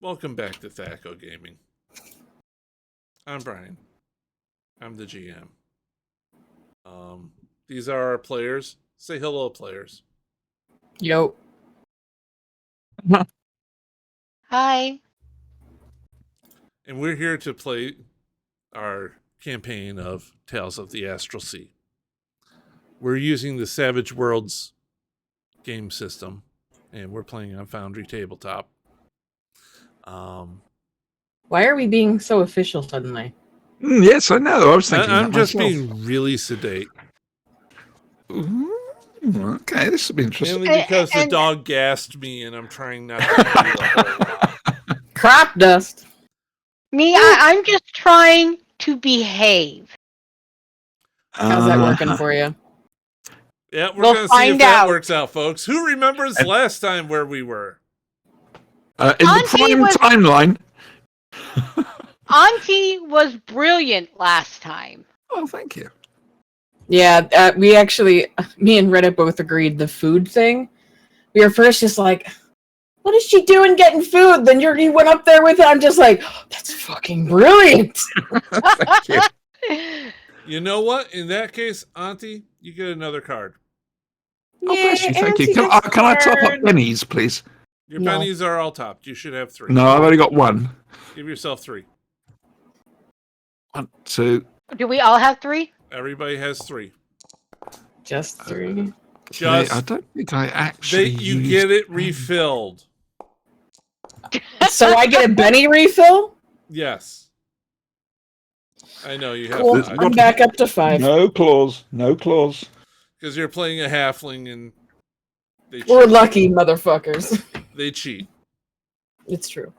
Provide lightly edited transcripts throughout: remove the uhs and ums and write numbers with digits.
Welcome back to Thaco Gaming. I'm Brian. I'm the GM. These are our players. Say hello, players. Yo. Hi. And we're here to play our campaign of Tales of the Astral Sea. We're using the Savage Worlds game system, and we're playing on Foundry Tabletop. Why are we being so official suddenly? Yes, I know. I was thinking I'm that just myself. being really sedate. Okay, this will be interesting. Mainly because the dog gassed me, and I'm trying not to do it. Crop dust. I'm just trying to behave. How's that working for you? Yeah, we're We'll going to see if find that out. works out, folks. Who remembers last time where we were? In the prime timeline. Auntie was brilliant last time. Oh, thank you. Yeah, me and Reddit both agreed the food thing. We were first just like, what is she doing getting food? Then you went up there with it. I'm just like, oh, that's fucking brilliant. Thank you. You know what? In that case, Auntie, you get another card. Oh, bless you. Thank you. Can I top up pennies, please? Your No. pennies are all topped. You should have 3. No, I've only got one. Give yourself 3. 1, 2. Do we all have 3? Everybody has 3. Just 3. Just I don't think I actually. you get it refilled. So I get a Benny refill? Yes. I know you have Cool. to. I'm back up to 5. No clause. No clause. Because you're playing a halfling and they We're cheat. lucky, motherfuckers. They cheat. It's true.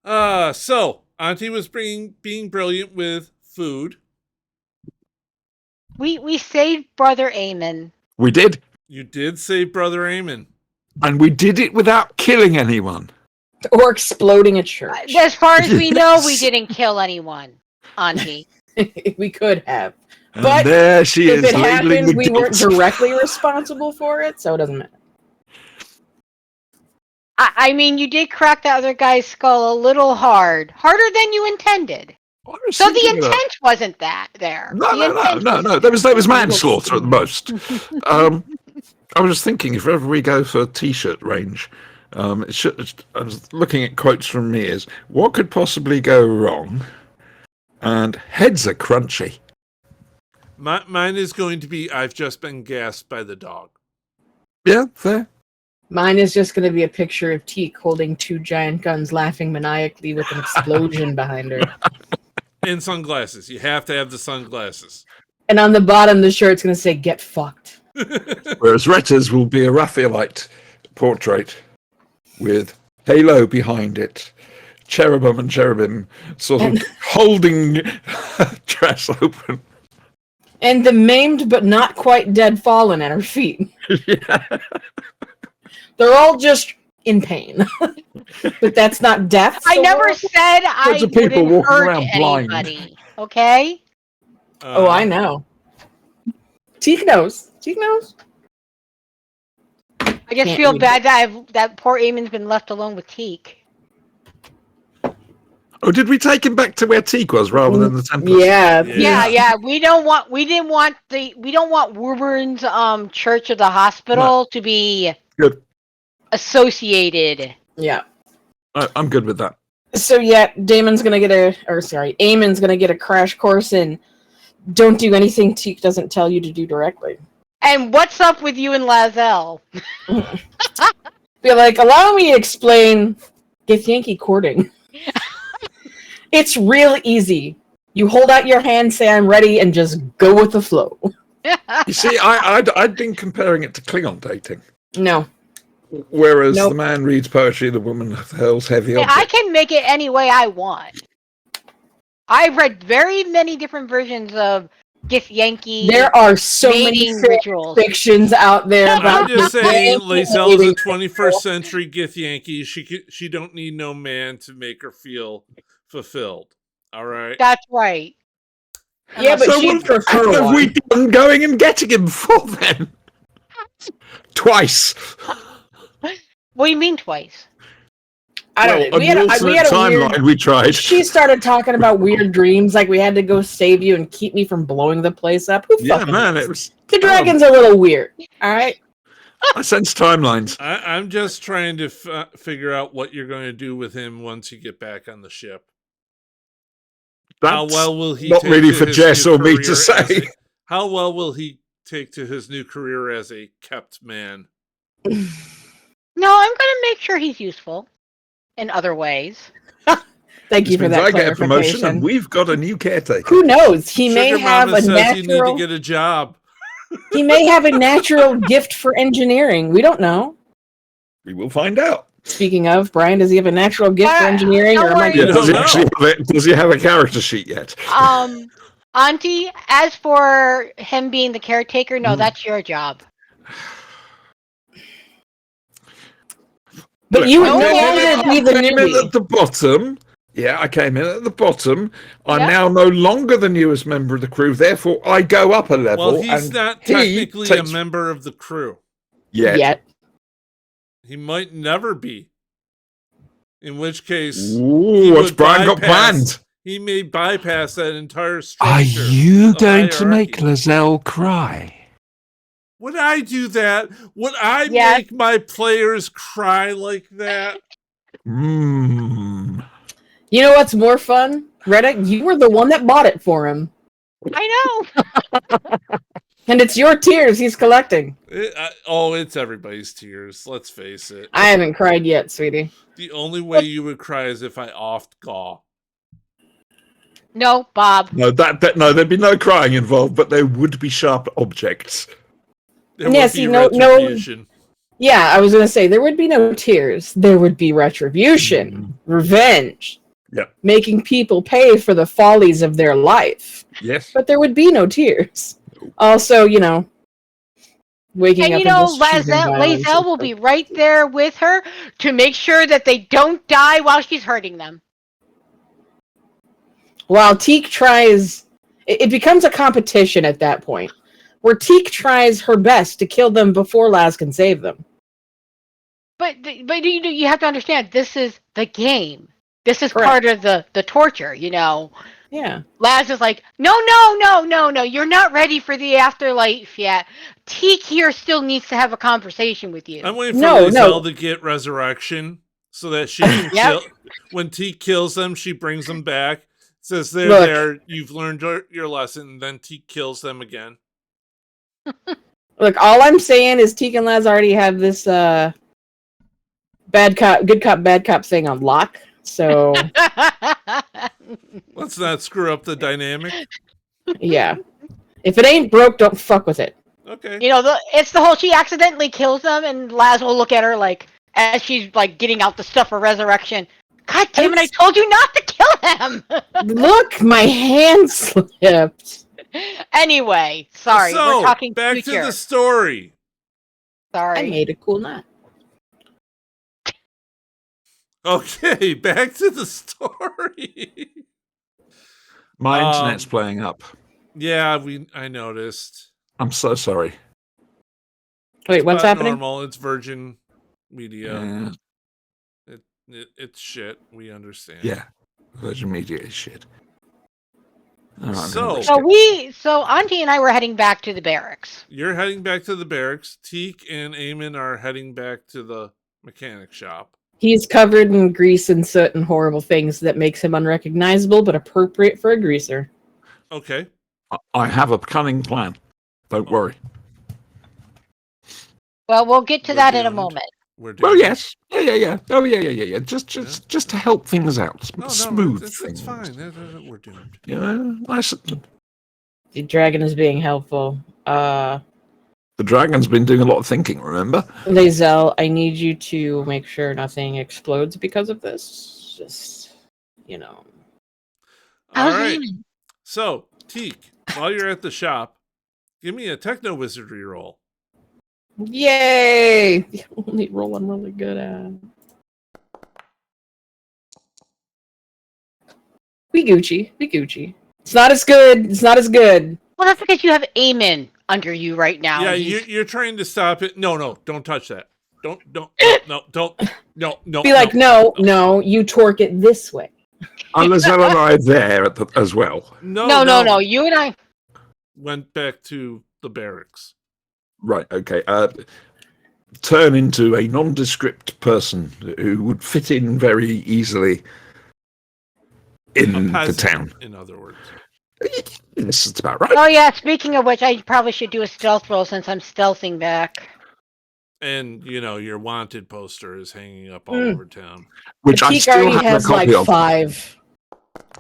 So Auntie was being brilliant with food. We saved Brother Eamon. We did. You did save Brother Eamon. And we did it without killing anyone. Or exploding a church. As far as we know, we Yes. didn't kill anyone, Auntie. We could have. And But there she if is, it labeling happened, the we weren't guilt. directly responsible for it, so it doesn't matter. I mean, you did crack that other guy's skull a little harder than you intended. I was So the thinking of that. intent wasn't that there. No, The intent no. There was manslaughter at the most. I was thinking, if ever we go for a T-shirt range, I was looking at quotes from me as, what could possibly go wrong? And heads are crunchy. Mine is going to be, I've just been gassed by the dog. Yeah, fair. Mine is just going to be a picture of Teak holding 2 giant guns, laughing maniacally with an explosion behind her. And sunglasses. You have to have the sunglasses. And on the bottom of the shirt, it's going to say, get fucked. Whereas Retta's will be a Raphaelite portrait with halo behind it. Cherubim and cherubim sort of holding dress open. And the maimed but not quite dead fallen at her feet. Yeah. They're all just in pain. But that's not death. I so never we're- said I Lots of people wouldn't walking hurt around blind. anybody. Okay? Oh, I know. Teak knows. Teak knows. I just Can't feel read bad that poor Eamon's been left alone with Teak. Oh, did we take him back to where Teak was rather than the temple? Yeah. Yeah. We don't want Wooburn's Church of the Hospital to be Good. associated. Yeah. I'm good with that. So yeah, Eamon's gonna get a crash course in don't do anything Teak doesn't tell you to do directly. And what's up with you and Lazelle? Be like, allow me to explain Githyanki courting. It's real easy. You hold out your hand, say I'm ready, and just go with the flow. You see, I'd been comparing it to Klingon dating. No. Whereas Nope. the man reads poetry, the woman hurls heavy I objects. can make it any way I want. I've read very many different versions of Githyanki There are so many mating rituals. fictions out there about I'm just saying, Githyanki Lacelle is a mating 21st century Githyanki. She don't need no man to make her feel fulfilled. All right. That's right. Yeah, but So she'd what prefer have one. we done going and getting him before then? Twice. What do you mean twice? I don't know. An alternate timeline we tried. She started talking about weird dreams, like we had to go save you and keep me from blowing the place up. Who Yeah, fucking man, knows? it was. The dragon's a little weird. All right. I sense timelines. I'm just trying to figure out what you're going to do with him once you get back on the ship. How That's well will he not take really to for his Jess new or me to career say. how well will he take to his new career as a kept man? No, I'm going to make sure he's useful in other ways. Thank you for that I get a promotion, clarification. and we've got a new caretaker. Who knows? He Sugar may have Mama a says you need to natural. get a job. He may have a natural gift for engineering. We don't know. We will find out. Speaking of, Brian, does he have a natural gift for engineering? Don't Or am I worry. Yeah, You does he don't actually have it? Does he have a character sheet yet? Auntie, as for him being the caretaker, no, that's your job. But Look, you would no no one longer be the I came in newbie. at the bottom. Yeah, I came in at the bottom. I'm Yep. now no longer the newest member of the crew. Therefore, I go up a level. Well, he's and not he technically takes- a member of the crew. Yet. He might never be. In which case, Ooh, he what's would Brian got bypass- planned? he may bypass that entire structure. Are you of going to make hierarchy. Lizelle cry? Would I do that? Would I Yes. make my players cry like that? Mm. You know what's more fun? Reddit, you were the one that bought it for him. I know. And it's your tears he's collecting. It's everybody's tears. Let's face it. I haven't cried yet, sweetie. The only way you would cry is if I offed Gaw. No, Bob. No, no, there'd be no crying involved, but there would be sharp objects. There Yeah, would see, be no- retribution. Yeah, I was going to say, there would be no tears. There would be retribution, revenge, making people pay for the follies of their life. Yes. But there would be no tears. Also, waking And up you know, and just choosing violence. Lazelle will be right there with her to make sure that they don't die while she's hurting them. While Teak tries, it becomes a competition at that point, where Teak tries her best to kill them before Laz can save them. But you have to understand, this is the game. This is Correct. part of the torture, Yeah. Laz is like, no, you're not ready for the afterlife yet. Teak here still needs to have a conversation with you. I'm waiting for No, Lizelle to get resurrection so that she can Yep. kill. When Teak kills them, she brings them back. Says they're Look. there. You've learned your lesson. And then Teak kills them again. Look, all I'm saying is Teak and Laz already have this good cop, bad cop thing on lock. So, Let's not screw up the dynamic. yeah. If it ain't broke, don't fuck with it. Okay. It's the whole she accidentally kills them, and Laz will look at her like, as she's like getting out the stuff for resurrection. God damn it, I told you not to kill him! Look, my hand slipped. Anyway, sorry, So, we're talking back future. to the story. Sorry. I made a cool knot. Okay, back to the story. My internet's playing up. Yeah, I noticed. I'm so sorry. Wait, what's Not happening? Normal. It's Virgin Media. Yeah. It's shit. We understand. Yeah. Virgin Media is shit. All right, So- let's go. So Auntie and I were heading back to the barracks. You're heading back to the barracks. Teak and Eamon are heading back to the mechanic shop. He's covered in grease and soot and horrible things that makes him unrecognizable, but appropriate for a greaser. Okay. I have a cunning plan. Don't worry. Well, we'll get to We're that in a doomed. moment. We're doing Well, yes. Yeah. Oh, yeah. Just to help things out. Smooth it's things. fine. We're doomed. Yeah, nice. The dragon is being helpful. The dragon's been doing a lot of thinking, remember? Lazelle, I need you to make sure nothing explodes because of this. Just, All How's right. Eamon? So, Teak, while you're at the shop, give me a techno wizardry roll. Yay! The only roll I'm really good at. We Gucci. It's not as good. Well, that's because you have Eamon under you right now. Yeah, He's- you're trying to stop it. No, don't touch that. no. Be like, no, you torque it this way. Are Lizelle and I there as well? No. You and I. Went back to the barracks. Right, okay. Turn into a nondescript person who would fit in very easily in the town. In other words. This is about right. Oh yeah. Speaking of which, I probably should do a stealth roll since I'm stealthing back. And your wanted poster is hanging up all over town. Which I Teak still already have has a copy like of. 5.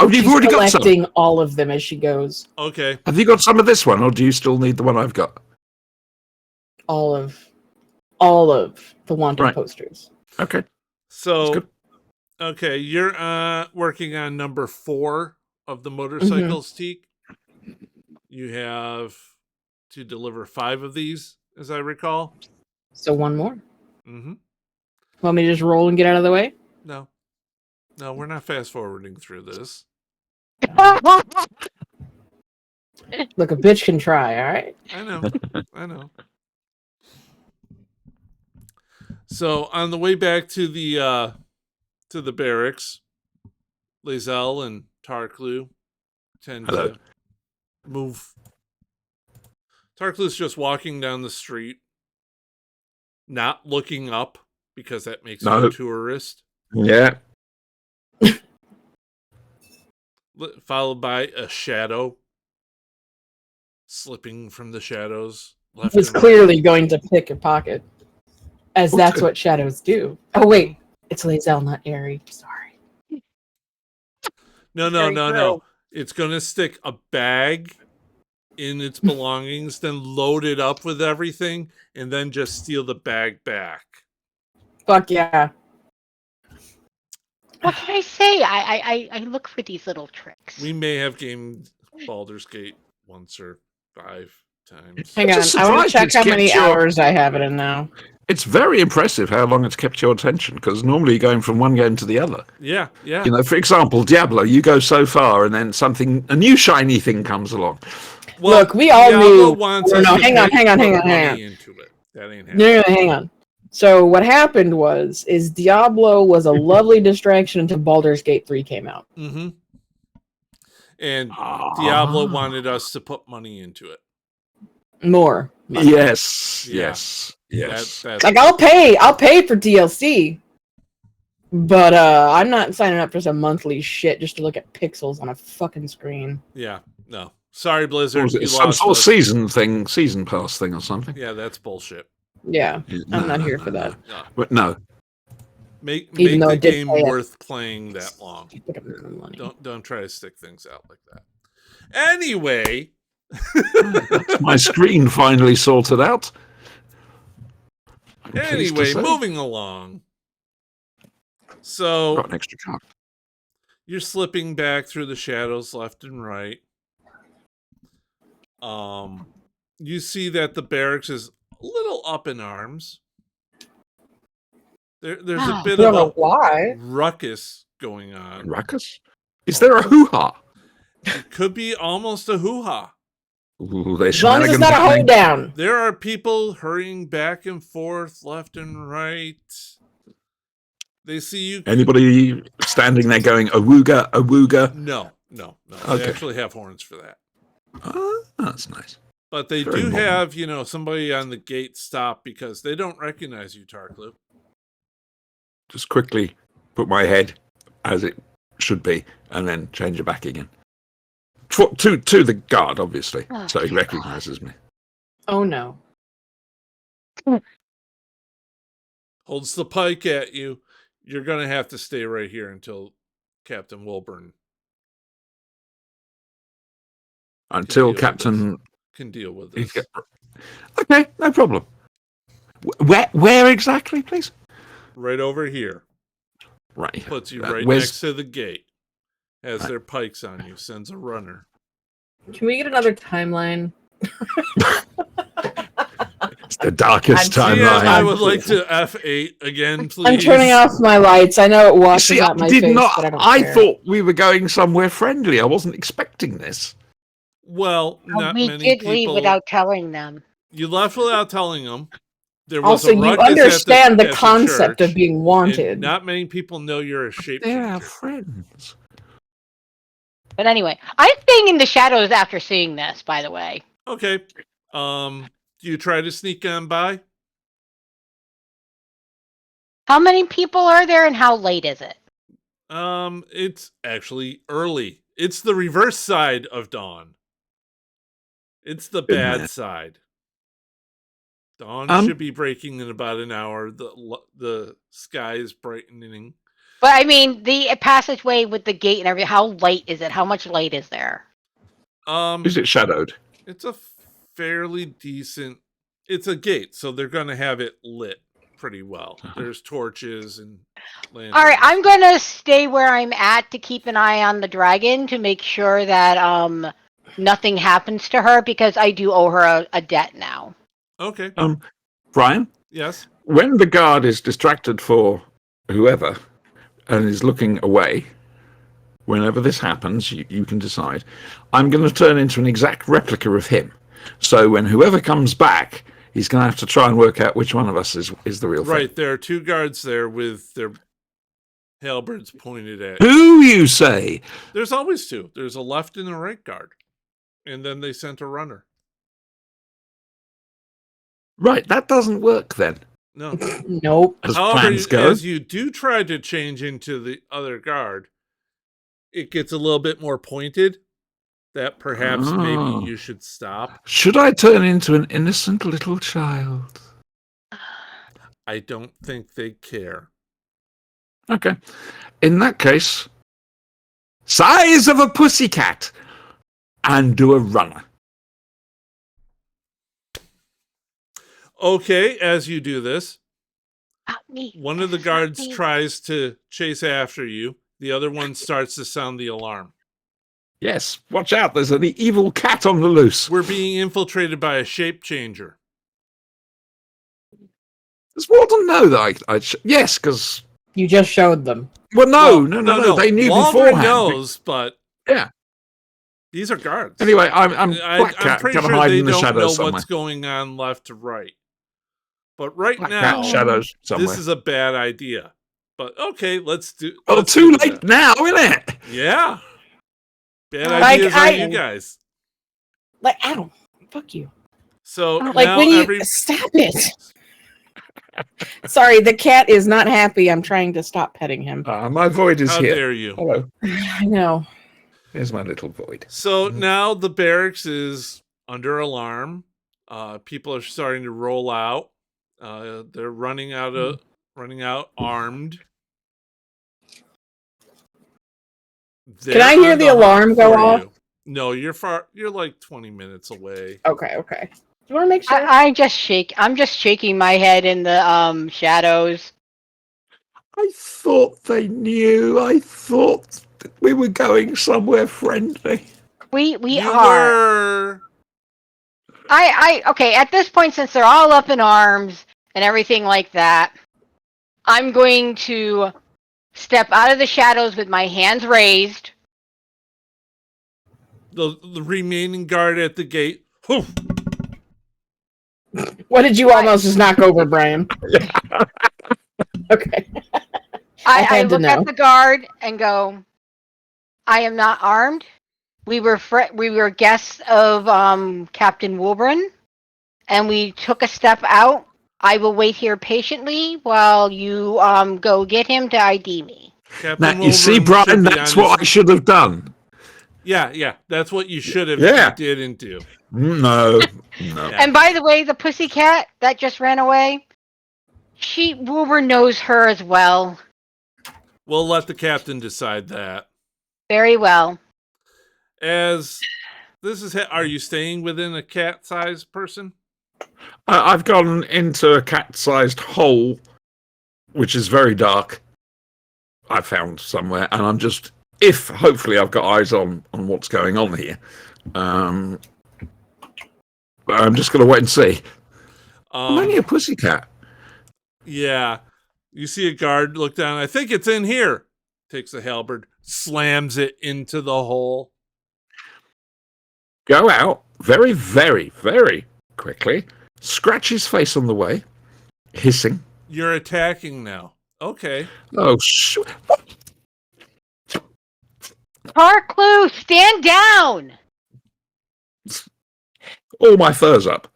Oh, you've She's already got some. collecting all of them as she goes. Okay. Have you got some of this one, or do you still need the one I've got? All of the wanted posters. Okay. So, okay, you're working on number 4 of the motorcycles, Teak. You have to deliver 5 of these, as I recall. So one more. Mm-hmm. Want me to just roll and get out of the way? No, we're not fast forwarding through this. Look, a bitch can try, all right? I know. So on the way back to the barracks, Lizelle and Tarklu tend to move. Tarklu's just walking down the street, not looking up because that makes you a tourist. Yeah. Followed by a shadow slipping from the shadows. He was clearly going to pick a pocket, as that's what shadows do. Oh wait, it's Lizelle, not Aerie. Sorry. No. It's gonna stick a bag in its belongings, then load it up with everything, and then just steal the bag back. Fuck yeah. What can I say? I look for these little tricks. We may have gamed Baldur's Gate once or 5 times. Hang on, I want to check how many hours I have it in now. It's very impressive how long it's kept your attention, because normally you're going from one game to the other. Yeah. For example, Diablo, you go so far and then a new shiny thing comes along. Well, look, we all knew. No, hang on. That ain't happening. No, hang on. So what happened is Diablo was a lovely distraction until Baldur's Gate 3 came out. Mm-hmm. And Diablo wanted us to put money into it. More money. Yes. That's like I'll pay for DLC, but I'm not signing up for some monthly shit just to look at pixels on a fucking screen. Yeah, no. Sorry, Blizzard. Some sort of season pass thing or something. Yeah, that's bullshit. Yeah, I'm not here for that. No. But no. Make the game worth playing that long. Don't try to stick things out like that. Anyway. My screen finally sorted out. Anyway, moving along. So got an extra card. You're slipping back through the shadows left and right. You see that the barracks is a little up in arms. There's a bit of a ruckus going on. Ruckus? Is there a hoo-ha? It could be almost a hoo-ha. As long as it's not a hold down. There are people hurrying back and forth, left and right. They see you. Anybody standing there going, awooga, awooga? No. Okay. They actually have horns for that. Oh, that's nice. But they do have, somebody on the gate stop because they don't recognize you, Tarklu. Just quickly put my head as it should be and then change it back again. To the guard, obviously, so he recognizes me. Oh, no. Holds the pike at you. You're going to have to stay right here until Captain Wilburn. Until Captain can deal with this. Okay, no problem. Where exactly, please? Right over here. Right. Puts you right next to the gate. Has their pikes on you. Sends a runner. Can we get another timeline? It's the darkest timeline. I would like to F8 again, please. I'm turning off my lights. I know it washes out my face, but I don't care. Thought we were going somewhere friendly. I wasn't expecting this. Well, not we many did people. leave without telling them. You left without telling them. There was Also, a you ruckus understand at the concept church, of being and wanted. not many people know you're a They're our shapeshifter. friends. But anyway, I'm staying in the shadows after seeing this, by the way. Okay. Do you try to sneak on by? How many people are there and how late is it? It's actually early. It's the reverse side of dawn. It's the Been bad there. side. Dawn Um, should be breaking in about an hour. The sky is brightening. But I mean, the passageway with the gate and everything, how light is it? How much light is there? Is it shadowed? It's a fairly decent. It's a gate, so they're going to have it lit pretty well. There's torches and lanterns. All right, I'm going to stay where I'm at to keep an eye on the dragon to make sure that nothing happens to her because I do owe her a debt now. Okay. Brian, Yes. when the guard is distracted for whoever and is looking away, whenever this happens, you can decide. I'm going to turn into an exact replica of him. So when whoever comes back, he's going to have to try and work out which one of us is the real thing. Right. There are two guards there with their halberds pointed at. Who, you say? There's always two. There's a left and a right guard. And then they sent a runner. Right, that doesn't work then. No. Nope. As However, plans go. as you do try to change into the other guard, it gets a little bit more pointed. That perhaps maybe you should stop. Should I turn into an innocent little child? I don't think they care. Okay. In that case, size of a pussycat and do a runner. Okay, as you do this, Not me. one of the Not guards me. tries to chase after you. The other one starts to sound the alarm. Yes, watch out. There's an evil cat on the loose. We're being infiltrated by a shape changer. Does Walden know that yes, because... You just showed them. Well, no. They knew Waldron beforehand. knows, but Yeah. these are guards. Anyway, I'm Black I'm Cat pretty going to sure hide they in the don't know shadows somewhere. what's going on left to right. But right Black now, Cat shadows somewhere. this is a bad idea. But okay, let's do. Oh, let's too do late that. now, isn't it? Yeah. Bad Like, ideas on you guys. Like, ow, fuck you. So Like now when you stop it. Sorry, the cat is not happy. I'm trying to stop petting him. My void is how here. dare you? Hello. I know. Here's my little void. So now the barracks is under alarm. People are starting to roll out. They're running out armed. Can I hear the alarm go off? No, you're far. You're like 20 minutes away. Okay. Do you want to make sure? I'm just shaking my head in the shadows. I thought they knew. I thought that we were going somewhere friendly. We You are. were. Okay, at this point, since they're all up in arms and everything like that, I'm going to step out of the shadows with my hands raised. The remaining guard at the gate. Hoof. What did you almost just knock over, Brian? Okay. I had to look know. at the guard and go, I am not armed. We were guests of Captain Wilburn, and we took a step out. I will wait here patiently while you go get him to ID me. Captain Now, you see, Wilburn should Brian, be that's on what I his- should have done. Yeah, that's what you should have. Yeah. You didn't do. No. Yeah. And by the way, the pussycat that just ran away, Wilbur knows her as well. We'll let the captain decide that. Very well. As this is, are you staying within a cat-sized person? I've gone into a cat-sized hole, which is very dark. I found somewhere, and I'm just, hopefully I've got eyes on what's going on here. I'm just going to wait and see. I'm only a pussycat. Yeah. You see a guard look down. I think it's in here. Takes a halberd, slams it into the hole. Go out very, very, very quickly. Scratch his face on the way. Hissing. You're attacking now. Okay. Oh, shoot. Parklu, stand down. All my fur's up.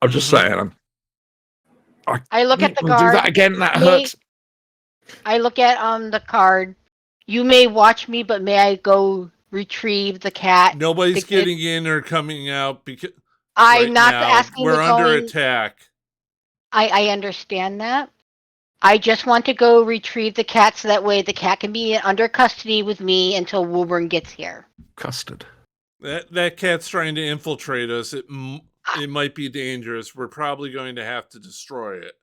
I'm just Mhm. saying. I look at the Do guard. that again. That May- hurts. I look at the card. You may watch me, but may I go retrieve the cat? Nobody's The kid- getting in or coming out because I'm right not now, asking we're to under going. attack. I understand that. I just want to go retrieve the cat so that way the cat can be under custody with me until Wilburn gets here. Custard. That cat's trying to infiltrate us. It might be dangerous. We're probably going to have to destroy it.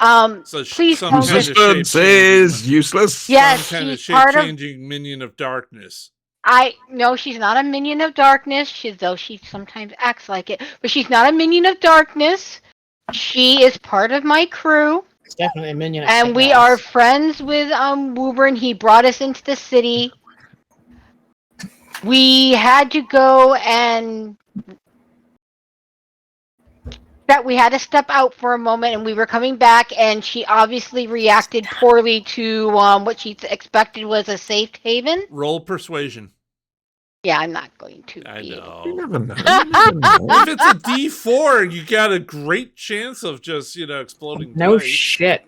So Please some tell kind me. of Resistance is useless. Yes, some kind of she's part of. shape-changing minion of darkness. No, she's not a minion of darkness. Though she sometimes acts like it, but she's not a minion of darkness. She is part of my crew. It's definitely a minion. And we are friends with Woburn. He brought us into the city. We had to go and that we had to step out for a moment, and we were coming back, and she obviously reacted poorly to what she expected was a safe haven. Roll persuasion. Yeah, I'm not going to. I know. You never know. You never know. If it's a D4, you got a great chance of just, exploding. No twice. shit.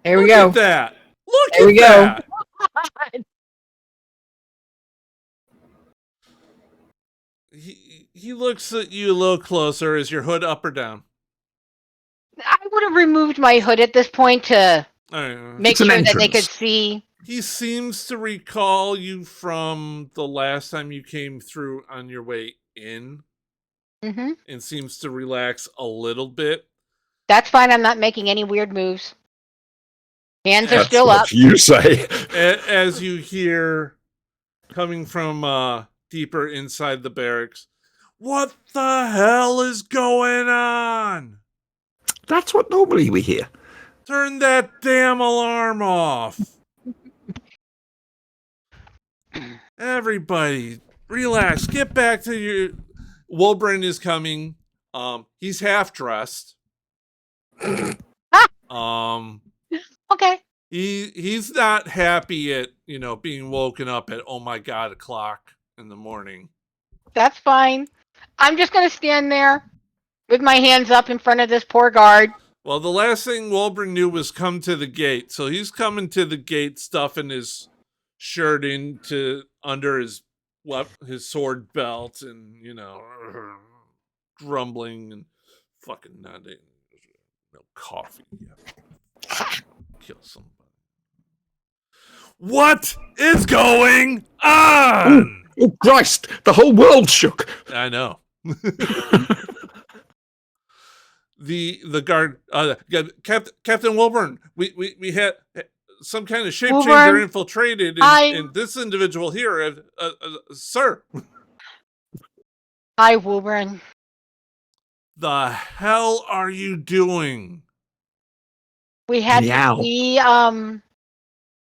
There we Look go. at that. Look There at we go. that. He looks at you a little closer. Is your hood up or down? I would have removed my hood at this point to make It's an sure that they entrance. could see. He seems to recall you from the last time you came through on your way in, Mm-hmm. and seems to relax a little bit. That's fine. I'm not making any weird moves. Hands are That's still what up. you say. As you hear, coming from deeper inside the barracks, what the hell is going on? That's what normally we hear. Turn that damn alarm off. Everybody, relax. Get back to your... Wilburn is coming. He's half dressed. Okay. He's not happy at, being woken up at, oh my God, o'clock in the morning. That's fine. I'm just going to stand there with my hands up in front of this poor guard. Well, the last thing Wilburn knew was come to the gate. So he's coming to the gate, stuffing his shirt into under his sword belt and, grumbling and fucking nothing. No coffee. Kill somebody. What is going on? Oh, Christ! The whole world shook. I know. The guard, Captain Wilburn. We had some kind of shape changer Wilburn, infiltrated, and this individual here, sir. Hi, Wilburn. The hell are you doing? We had Meow.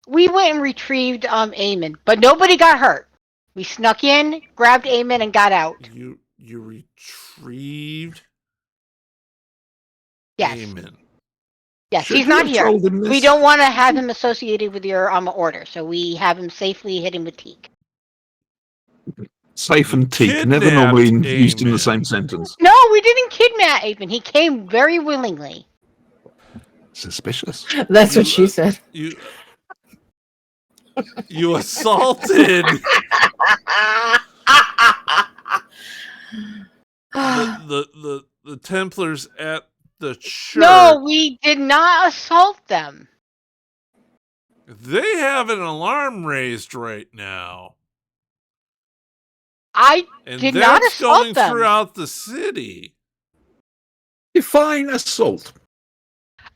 we went and retrieved Eamon, but nobody got hurt. We snuck in, grabbed Eamon, and got out. You retrieved Yes. Eamon. Yes, Should he's you not have here. told him this? We don't want to have him associated with your order, so we have him safely hidden with Teak. Safe and teak. Never Kidnapped normally used in Eamon. the same sentence. No, we didn't kidnap Eamon. He came very willingly. Suspicious. That's what she said. You assaulted the Templars at the church. No, we did not assault them. They have an alarm raised right now. I And did that's not assault going them. throughout the city. Define assault.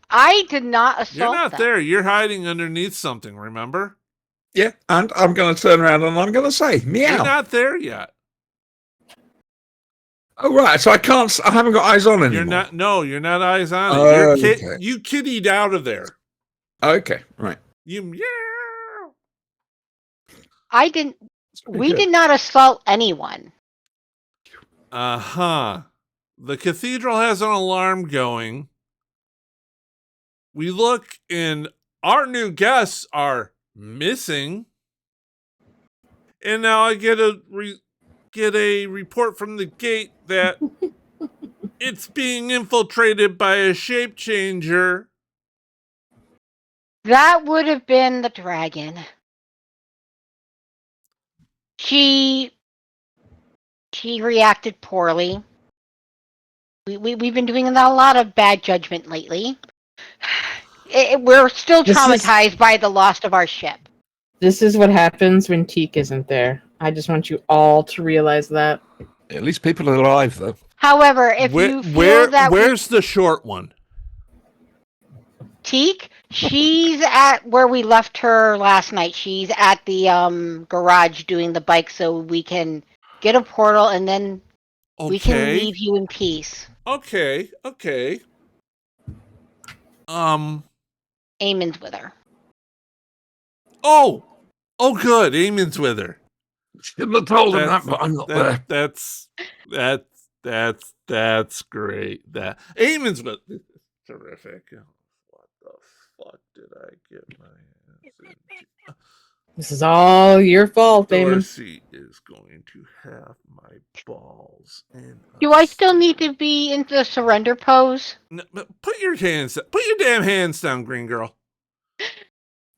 I did not assault You're not them. there. You're hiding underneath something, remember? Yeah, and I'm going to turn around and I'm going to say, meow. You're not there yet. Oh, right, so I haven't got eyes on anymore. You're not eyes on it. Okay. You kiddied out of there. Okay, right. You meow. I didn't. That's pretty We good. did not assault anyone. Uh-huh. The cathedral has an alarm going. We look, and our new guests are missing. And now I get a report from the gate that it's being infiltrated by a shape changer. That would have been the dragon. She reacted poorly. We've been doing a lot of bad judgment lately. We're still traumatized by the loss of our ship. This is what happens when Teak isn't there. I just want you all to realize that. At least people are alive, though. However, if you feel that where's the short one? Teak, she's at where we left her last night. She's at the garage doing the bike so we can get a portal and then we can leave you in peace. Okay. Eamon's with her. Oh, good. Eamon's with her. Shouldn't have told him that, but I'm not there. That's great. That Eamon's with. Terrific. What the fuck did I get my ass into? This is all your fault, Eamon. Dorsey is going to have my balls in. Do I still need to be in the surrender pose? No, put your damn hands down, green girl.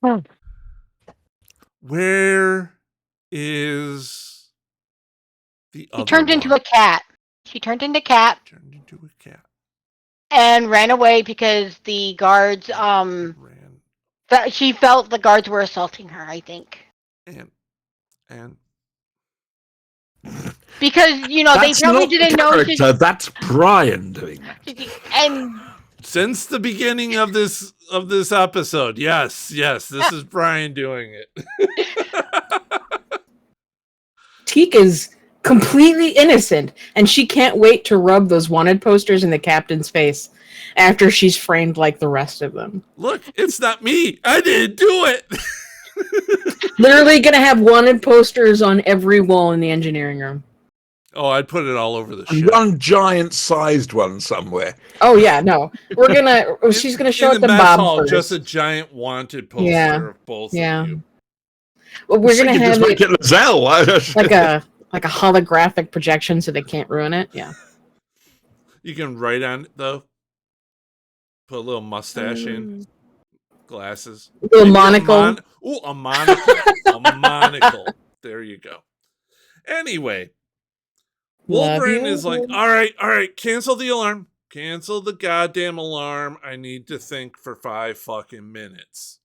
Oh. Where is the other She turned into a cat. Turned into a cat. And ran away because the guards she felt the guards were assaulting her, I think. And because they probably didn't know. That's Brian doing that. And since the beginning of this episode, yes, this is Brian doing it. Teak is completely innocent, and she can't wait to rub those wanted posters in the captain's face after she's framed like the rest of them. Look, it's not me. I didn't do it. Literally gonna have wanted posters on every wall in the engineering room. Oh, I'd put it all over the ship. One giant-sized one somewhere. Oh yeah, no. She's gonna show it to Bob hall, first. just a giant wanted poster of both of you. Well, we're gonna have make it Lizelle. like a holographic projection so they can't ruin it. Yeah. You can write on it though. Put a little mustache in. Glasses. A little monocle. A monocle. A monocle. There you go. Anyway. Wolverine is like, all right, cancel the alarm. Cancel the goddamn alarm. I need to think for 5 fucking minutes.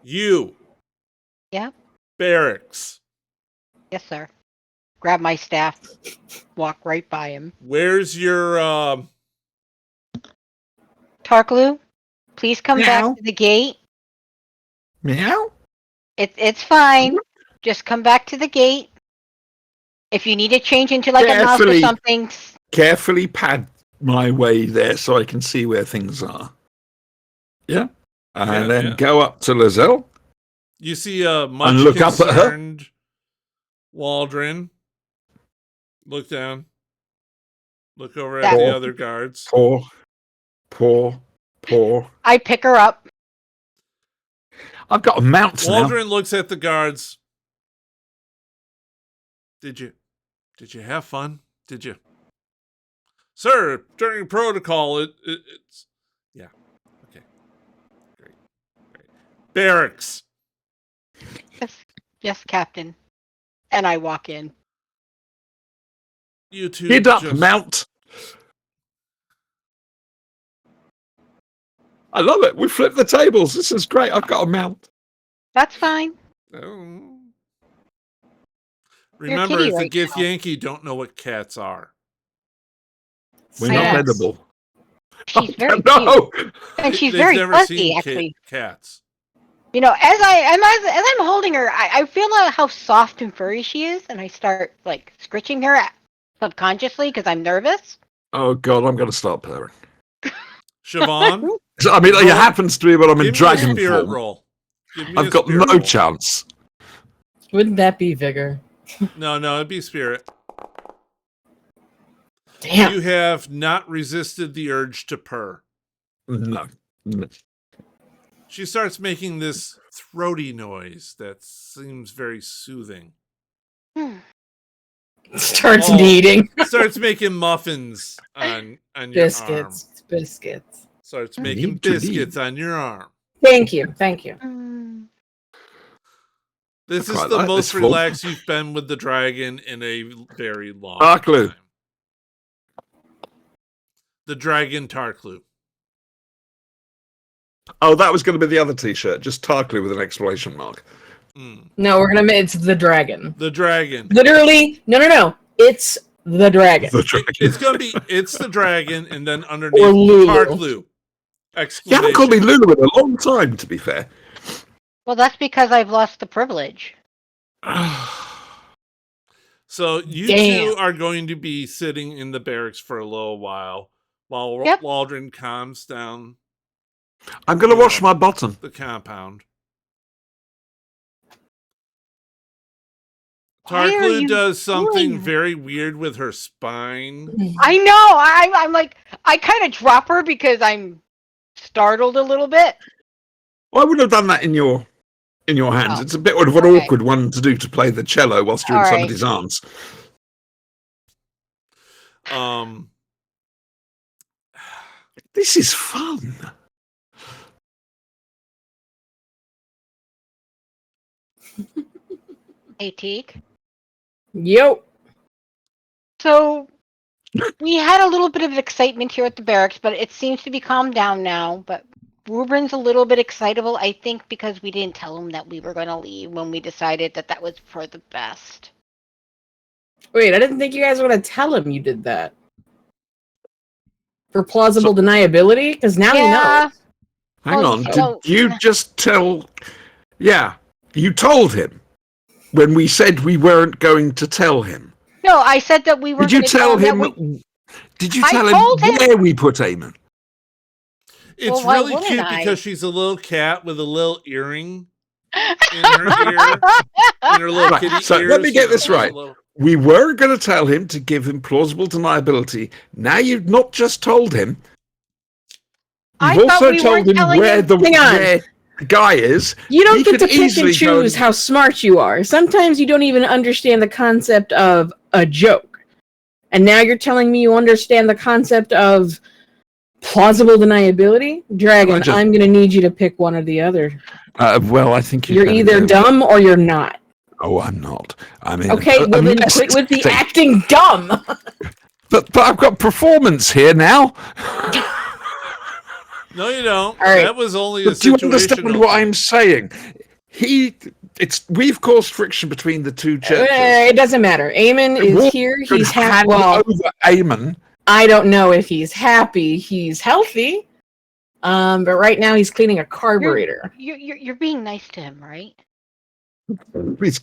You. Yeah? Barracks. Yes, sir. Grab my staff. Walk right by him. Where's your Tarklu, please come back to the gate. Meow? It's fine. Just come back to the gate. If you need to change into like a mouse or something. Carefully pad my way there so I can see where things are. Yeah. And then go up to Lizelle. You see a much and look up at her. Waldron. Look down. Look over at the other guards. Poor. I pick her up. I've got a mount now. Waldron looks at the guards. Did you have fun? Did you? Sir, during protocol, it's... Yeah. Okay. Great. Barracks. Yes, Captain. And I walk in. You two Get up, mount. I love it. We flipped the tables. This is great. I've got a mount. That's fine. Oh. Remember, if the Gith Yankee don't know what cats are. We're not edible. She's very cute. And she's very fuzzy, actually. Cats. As I'm holding her, I feel how soft and furry she is, and I start like scratching her subconsciously because I'm nervous. Oh God, I'm going to start purring. Siobhan? I mean, it happens to me when I'm in dragon form. Roll. I've got no chance. Wouldn't that be vigor? No, it'd be spirit. Damn. You have not resisted the urge to purr. No. She starts making this throaty noise that seems very soothing. Starts Oh. kneading. Starts making muffins on your arm. Biscuits. Starts making Need to biscuits leave. on your arm. Thank you. This I is quite the like most this form. relaxed you've been with the dragon in a very long Tarklu. time. The dragon Tarklu. Oh, that was going to be the other T-shirt. Just Tarklu with an exclamation mark. No, we're gonna. It's the dragon. The dragon. Literally, no. It's the dragon. The dragon. It's gonna be. It's the dragon, and then underneath Or Lulu. Tarklu. You Exclamation. haven't called me Lulu in a long time, to be fair. Well, that's because I've lost the privilege. So you Damn. two are going to be sitting in the barracks for a little while Yep. Waldron calms down I'm going to wash my bottom. the compound. Why are Tarklu you does something doing- very weird with her spine. I know. I'm like, I kind of drop her because I'm startled a little bit. Well, I wouldn't have done that in your hands. Oh. It's a bit of an Okay. awkward one to do to play the cello whilst you're in All right. somebody's arms. This is fun. Hey, Teak. Yo. So we had a little bit of excitement here at the barracks, but it seems to be calmed down now. But Ruben's a little bit excitable, I think, because we didn't tell him that we were going to leave when we decided that was for the best. Wait, I didn't think you guys were gonna tell him you did that. For plausible deniability? Because now he knows. Hang Well, on. you Did don't- you just tell... Yeah, you told him when we said we weren't going to tell him. No, I said that we were Did you going to tell tell him... that Did you I tell told him him- where we put Eamon? It's Well, why really wouldn't cute I? because she's a little cat with a little earring in her ear, in her little Right, kitty so ears. let me get you know, this just a right. little- We were going to tell him to give him plausible deniability. Now you've not just told him. I You've thought also we told weren't him telling where him- the Hang on. where the guy is. You don't He get could to pick easily and choose go- how smart you are. Sometimes you don't even understand the concept of a joke. And now you're telling me you understand the concept of plausible deniability? Dragon, just- I'm going to need you to pick one or the other. Well, I think You're either dumb or you're not. Oh, I'm not. I mean, Okay, well then unless quit with the it's- acting dumb. But I've got performance here now. No, you don't. All right. That was only a But do you situational understand what thing. I'm saying? We've caused friction between the two churches. It doesn't matter. Eamon is here. Could He's happy. hand Well, over Eamon. I don't know if he's happy. He's healthy. But right now he's cleaning a carburetor. You're being nice to him, right?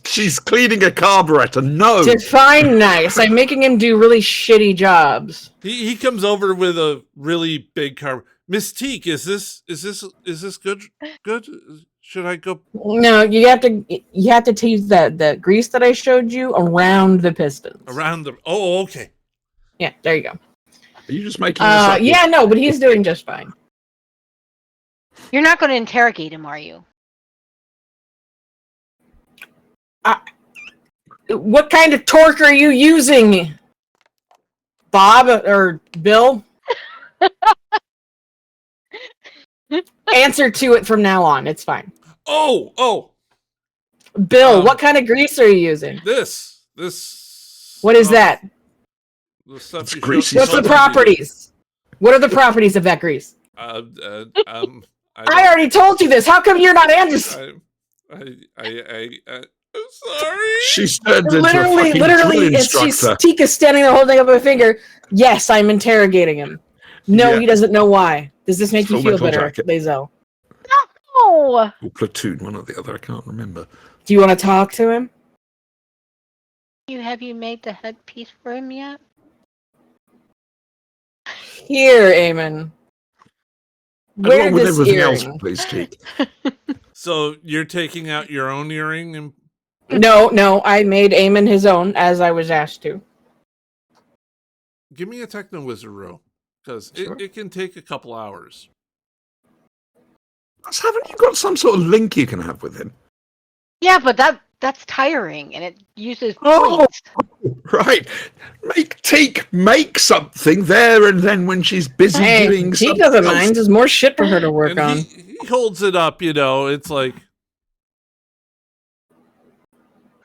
She's cleaning a carburetor. No. Define nice. I'm making him do really shitty jobs. He comes over with a really big car. Mystique, is this good? Good? Should I go No, you have to tease that grease that I showed you around the pistons. around the? Oh, okay. Yeah, there you go. Are you just making this up? Yeah, no, but he's doing just fine. You're not going to interrogate him, are you? What kind of torque are you using, Bob or Bill? Answer to it from now on. It's fine. Oh, Bill, what kind of grease are you using? this. What is that? The stuff It's you greasy showed- What's the showed me. properties? What are the properties of that grease? I I already told you this. How come you're not Anderson? I'm sorry. She's turned into a fucking drill Literally, it's instructor. Tika's standing there holding up a finger. Yes, I'm interrogating him. No, Yeah. he doesn't know why. Does this make you Full feel Metal better, Jacket. Lazo? Oh, Or platoon, one or the other. I can't remember. Do you want to talk to him? have you made the headpiece for him yet? Here, Eamon. Where Along with this everything earring? else, please, Teak. So you're taking out your own earring and No, I made Eamon his own as I was asked to. Give me a Techno Wizard row, because Sure. it can take a couple hours. Haven't you got some sort of link you can have with him? Yeah, but that's tiring, and it uses Oh. points. Right. Make something there and then when she's busy doing He something doesn't else. mind. There's more shit for her to work And on. he holds it up, it's like...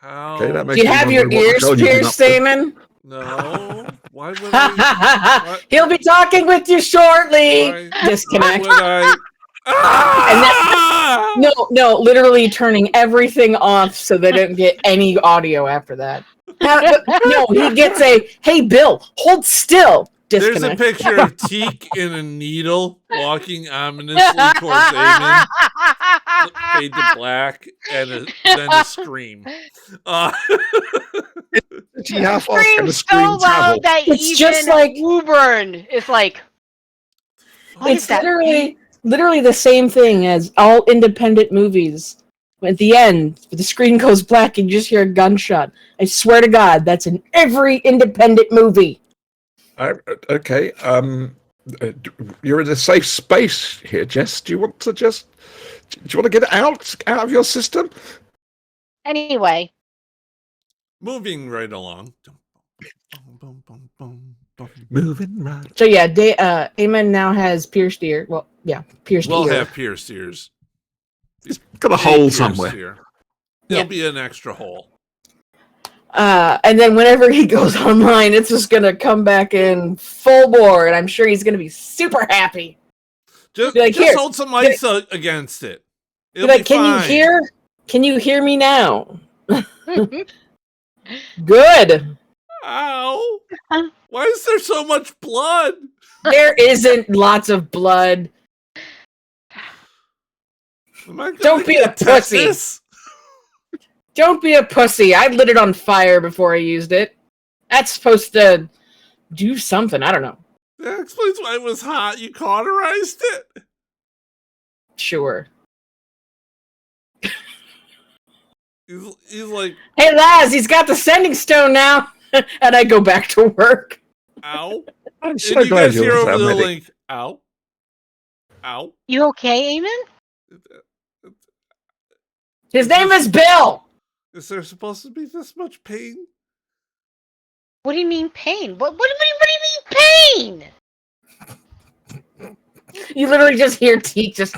How? Okay, that Do makes you me have wonder your what the ears hell you've been pierced, up to. Damon? No. Why would I... He'll be talking with you shortly. Why Disconnect. would I... Ah! No, literally turning everything off so they don't get any audio after that. No, he gets a, hey, Bill, hold still. There's a Disconnect. picture of Teak in a needle walking ominously towards Eamon. Fade to black, and then a scream. Gee, how far can Screams a so scream travel? loud that It's even just like- Woburn is like, what is It's that? literally the same thing as all independent movies. At the end, the screen goes black and you just hear a gunshot. I swear to God, that's in every independent movie. Okay. You're in a safe space here, Jess. Do you want to get it out of your system? Anyway, Moving right along. Moving right. So yeah, Eamon now has pierced ear. Well, yeah, pierced We'll ear. have pierced ears. Got a Big hole pierced somewhere. ear. There'll Yeah. be an extra hole. And then whenever he goes online, it's just gonna come back in full bore, and I'm sure he's gonna be super happy. Just, Be like, just "Here, hold some ice against it. Be It'll like, be can you fine." hear? Can you hear me now? Good. Ow! Why is there so much blood? There isn't lots of blood. Am I gonna Don't be a get pussy. tetanus? Don't be a pussy. I lit it on fire before I used it. That's supposed to do something. I don't know. That explains why it was hot. You cauterized it. Sure. He's like, Hey, Laz, he's got the sending stone now. And I go back to work. ow. I'm And so you glad guys you're hear a over the paramedic. link, ow. Ow. you okay, Eamon? His name is Bill. Is there supposed to be this much pain? What do you mean pain? What do you mean pain? You literally just hear Teak just...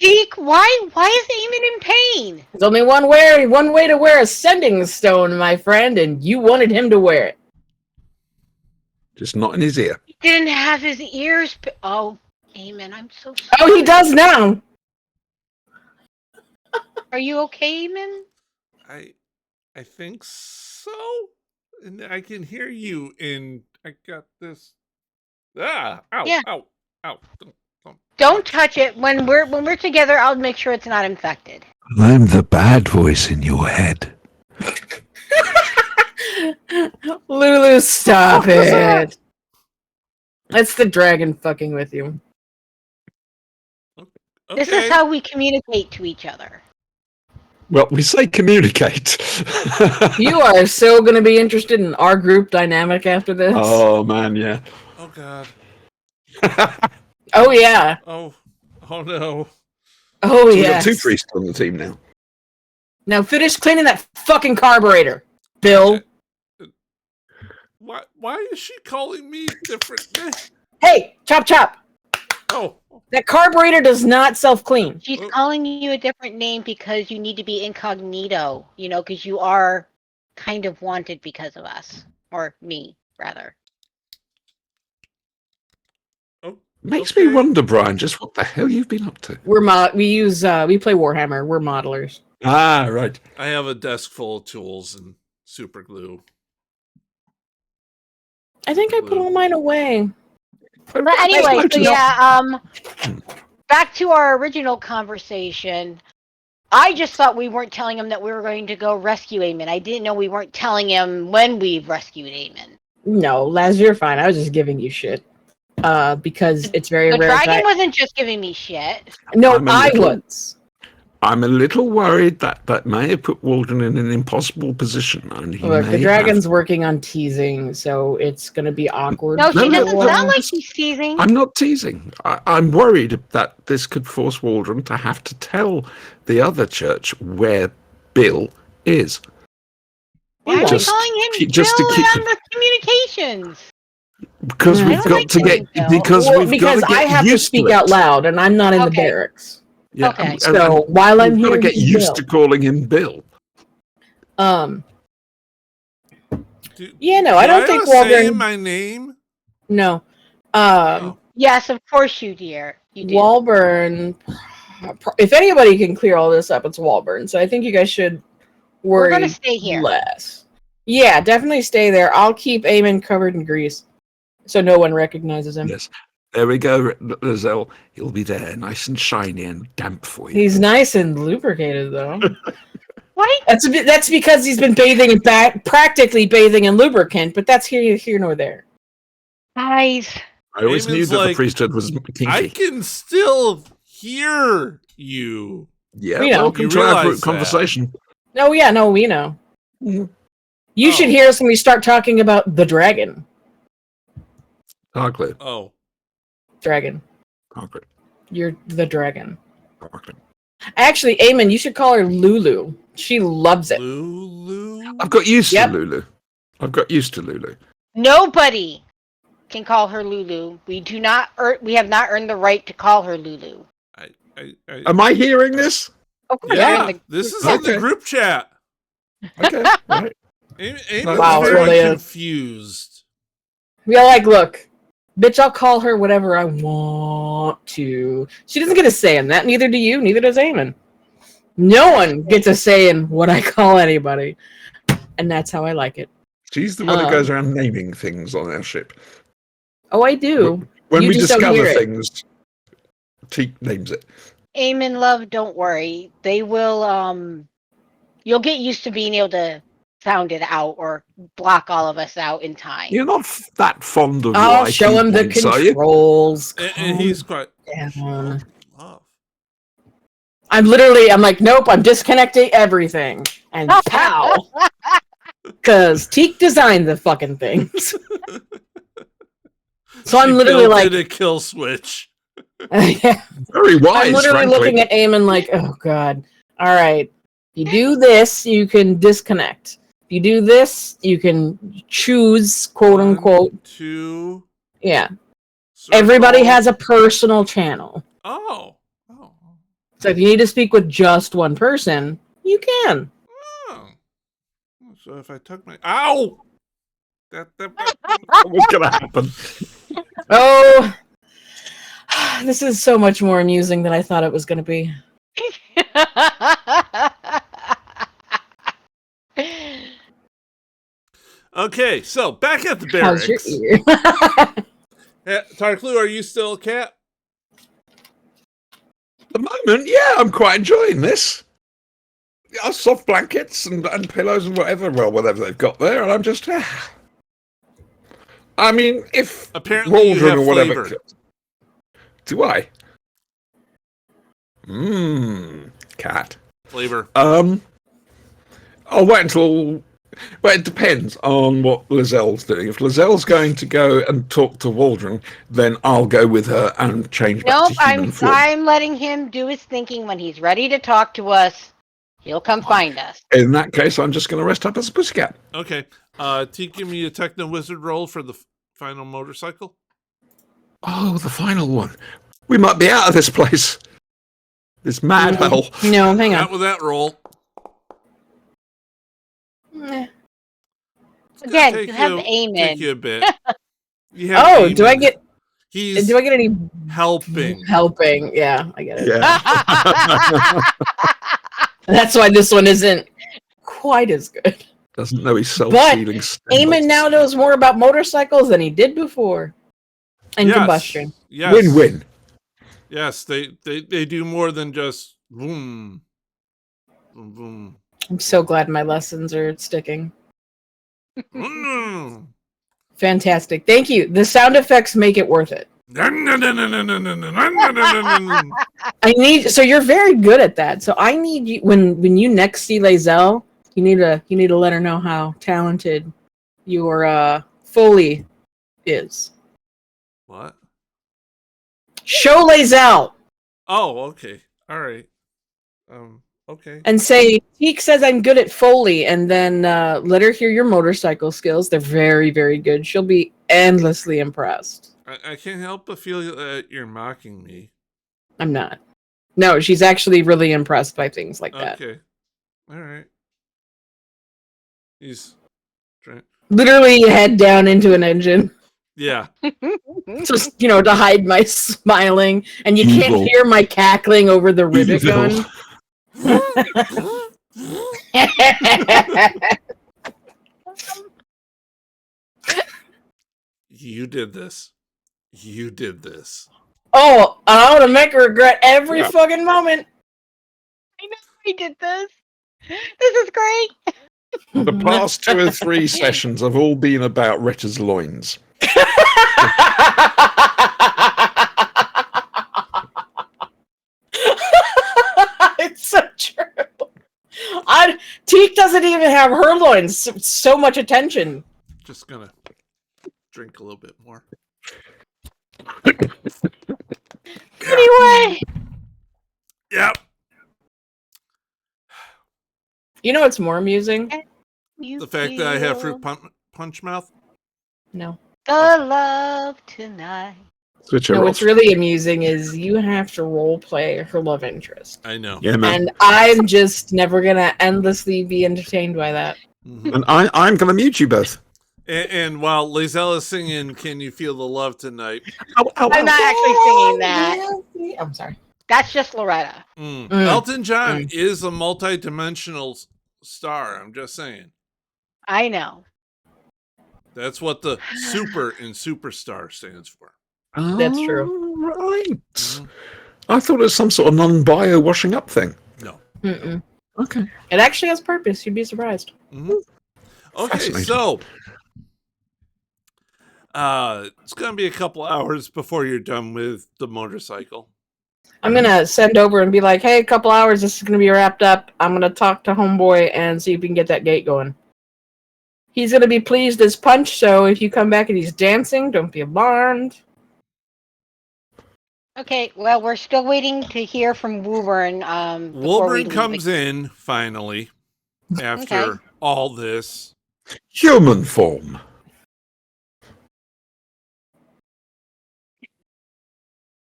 Zeke, why is Eamon in pain? There's only one way to wear a sending stone, my friend, and you wanted him to wear it. Just not in his ear. He didn't have his ears. Oh, Eamon, I'm so sorry. Oh, he does now. Are you okay, Eamon? I think so. And I can hear you in I got this. Ow, Yeah. ow. Don't touch it. When we're together, I'll make sure it's not infected. I'm the bad voice in your head. Lulu, stop it. That's the dragon fucking with you. Okay. This is how we communicate to each other. Well, we say communicate. You are so going to be interested in our group dynamic after this. Oh man, yeah. Oh god. Oh, yeah. Oh no. Oh, So we've yeah. got two priests on the team now. Now finish cleaning that fucking carburetor, Bill. Why is she calling me different? Hey, chop chop. Oh. That carburetor does not self-clean. She's Oh. calling you a different name because you need to be incognito, because you are kind of wanted because of us. Or me, rather. Makes Okay. me wonder, Brian, just what the hell you've been up to. We play Warhammer. We're modelers. Ah, right. I have a desk full of tools and super glue. I think I put all mine away. But anyway, Nice so to know. yeah, back to our original conversation. I just thought we weren't telling him that we were going to go rescue Eamon. I didn't know we weren't telling him when we rescued Eamon. No, Laz, you're fine. I was just giving you shit. Because it's very The rare. dragon wasn't just giving me shit. No, I'm a I little- was. I'm a little worried that may have put Waldron in an impossible position. And he Look, may the dragon's have... working on teasing, so it's going to be awkward. No, she No, doesn't no. sound like she's teasing. I'm not teasing. I'm worried that this could force Waldron to have to tell the other church where Bill is. Why are we Just- calling him just to Bill keep- on the communications? Because I we've don't got like to get saying Bill. because Well, we've because got to get I have to used speak it. out loud, and I'm not in the Okay. barracks. Yeah, Okay. and So while I'm we've got here, to get he's used Bill. to calling him Bill. Yeah, no, I don't think say Waldron. my name. No, Oh. Yes, of course you, dear. You do. Walburn. If anybody can clear all this up, it's Walburn. So I think you guys should worry We're gonna stay here. less. Yeah, definitely stay there. I'll keep Eamon covered in grease, so no one recognizes him. Yes. There we go, Lizelle. He'll be there, nice and shiny and damp for you. He's nice and lubricated, though. What? That's because he's been bathing in practically bathing in lubricant, but that's here nor there. Guys. I always knew Eamon's that the like, priesthood was kinky. I can still hear you. Yeah, We know. welcome You to our realize group that. No, conversation. yeah, no, we know. Mhm. You should Oh. hear us when we start talking about the dragon. Tarklet. Oh. Dragon. Tarklet. You're the dragon. Tarklet. Actually, Eamon, you should call her Lulu. She loves it. Lulu. I've got used Yep. to Lulu. I've got used to Lulu. Nobody can call her Lulu. We do not. We have not earned the right to call her Lulu. Am I hearing this? Of course, Yeah, you're in this is the- in the Okay. group chat. Okay, right. Eamon's Wow, it very really is. confused. We're like, look, bitch, I'll call her whatever I want to. She doesn't get a say in that. Neither do you. Neither does Eamon. No one gets a say in what I call anybody. And that's how I like it. She's the one who goes around naming things on our ship. Oh, I do. When You we just don't discover hear it. things, Teak names it. Amen, love, don't worry. They will. You'll get used to being able to sound it out or block all of us out in time. You're not that fond of I'll your show IQ him the points, are you? controls. And he's quite. down. Love. I'm like, nope, I'm disconnecting everything. And pow. Because Teak designed the fucking things. So I'm She literally built like, in a kill switch. yeah. Very wise, I'm literally frankly. looking at Eamon like, oh god. All right. If you do this, you can disconnect. If you do this, you can choose, quote unquote. 1, 2. Yeah. Circle. Everybody has a personal channel. Oh. So if you need to speak with just one person, you can. Oh. So if I took my. Ow! That. What's going to happen? Oh, this is so much more amusing than I thought it was going to be. Okay, so back at the How's barracks. your ear? Tarklu, are you still a cat? At the moment, yeah, I'm quite enjoying this. Yeah, soft blankets and pillows and whatever they've got there, and I'm just. I mean, if Apparently you Waldron have or whatever. flavor. Do I? Cat. Flavor. I'll wait until. Well, it depends on what Lizelle's doing. If Lizelle's going to go and talk to Waldron, then I'll go with her and change back Nope, to human form. I'm letting him do his thinking. When he's ready to talk to us, he'll come find us. In that case, I'm just going to rest up as a pussycat. Okay. T, give me a Techno Wizard roll for the final motorcycle. Oh, the final one. We might be out of this place. This mad hell. No, hang Not on. with that roll. Again, Take you have Take Amen. you a bit. You have Oh, do I Eamon. get He's any helping. helping? Yeah, I get it. Yeah. That's why this one isn't quite as good. Doesn't know his self-healing Eamon now knows more about motorcycles than he did before. And combustion. Yes. Win-win. Yes, they do more than just boom. Boom boom. I'm so glad my lessons are sticking. Mm. Fantastic. Thank you. The sound effects make it worth it. I need. So you're very good at that. So I need you when you next see Lazelle, you need to let her know how talented your Foley is. What? Show Lazelle Oh, okay. All right. Okay. and say Teak says I'm good at Foley, and then let her hear your motorcycle skills. They're very, very good. She'll be endlessly impressed. I can't help but feel that you're mocking me. I'm not. No, she's actually really impressed by things like that. Okay. All right. He's trying. Literally head down into an engine. Yeah. Just, to hide my smiling, and you can't Evil. hear my cackling over the rivet Evil. gun. You did this. You did this. Oh, I want to make her regret every Yeah. fucking moment. I know we did this. This is great. The past 2 or 3 sessions have all been about Retta's loins. It's so true. Teak doesn't even have her loins. So much attention. Just gonna drink a little bit more. Anyway. Yep. You know what's more amusing? You The fact that I have feel fruit punch mouth. No. the love tonight. Switch her No, off. what's really amusing is you have to role play her love interest. I know. Yeah, man. And I'm just never gonna endlessly be entertained by that. Mhm. And I'm going to mute you both. And while Lazelle is singing "Can You Feel the Love Tonight," I'm not actually singing that. I'm sorry. That's just Loretta. Elton John is a multi-dimensional star. I'm just saying. I know. That's what the super in superstar stands for. That's true. Right. Mhm. I thought it was some sort of non-bio washing up thing. No. Mm-mm. Okay. It actually has purpose. You'd be surprised. Mhm. Okay, Fascinating. so it's gonna be a couple hours before you're done with the motorcycle. I'm gonna send over and be like, "Hey, a couple hours. This is gonna be wrapped up. I'm gonna talk to Homeboy and see if we can get that gate going." He's gonna be pleased as punch. So if you come back and he's dancing, don't be alarmed. Okay, well, we're still waiting to hear from Woburn. Before we Wolverine leave. comes in finally after Okay. all this. Human form.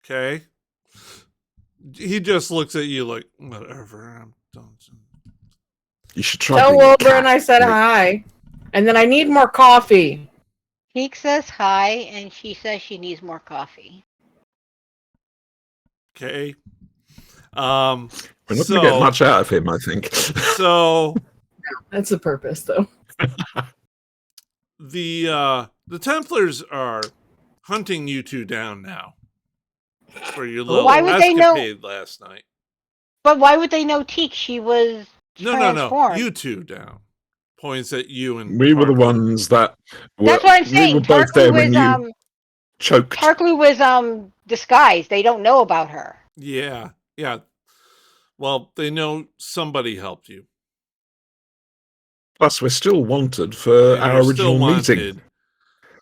Okay, he just looks at you like whatever. I'm done. You should try Tell being a Wilburn cat. I said hi, and then I need more coffee. Teak says hi, and she says she needs more coffee. Okay. We're not going to So get much out of him, I think. so That's the purpose, though. the Templars are hunting you two down now for your little Why would they know- escapade last night. But why would they know Teak? She was No. transformed. You two down. Points at you and We were the Parker. ones that were, That's what I'm saying. we were both there when you choked. Tarklu was disguised. They don't know about her. Yeah. Well, they know somebody helped you. Plus, we're still wanted for And our you're still original meeting.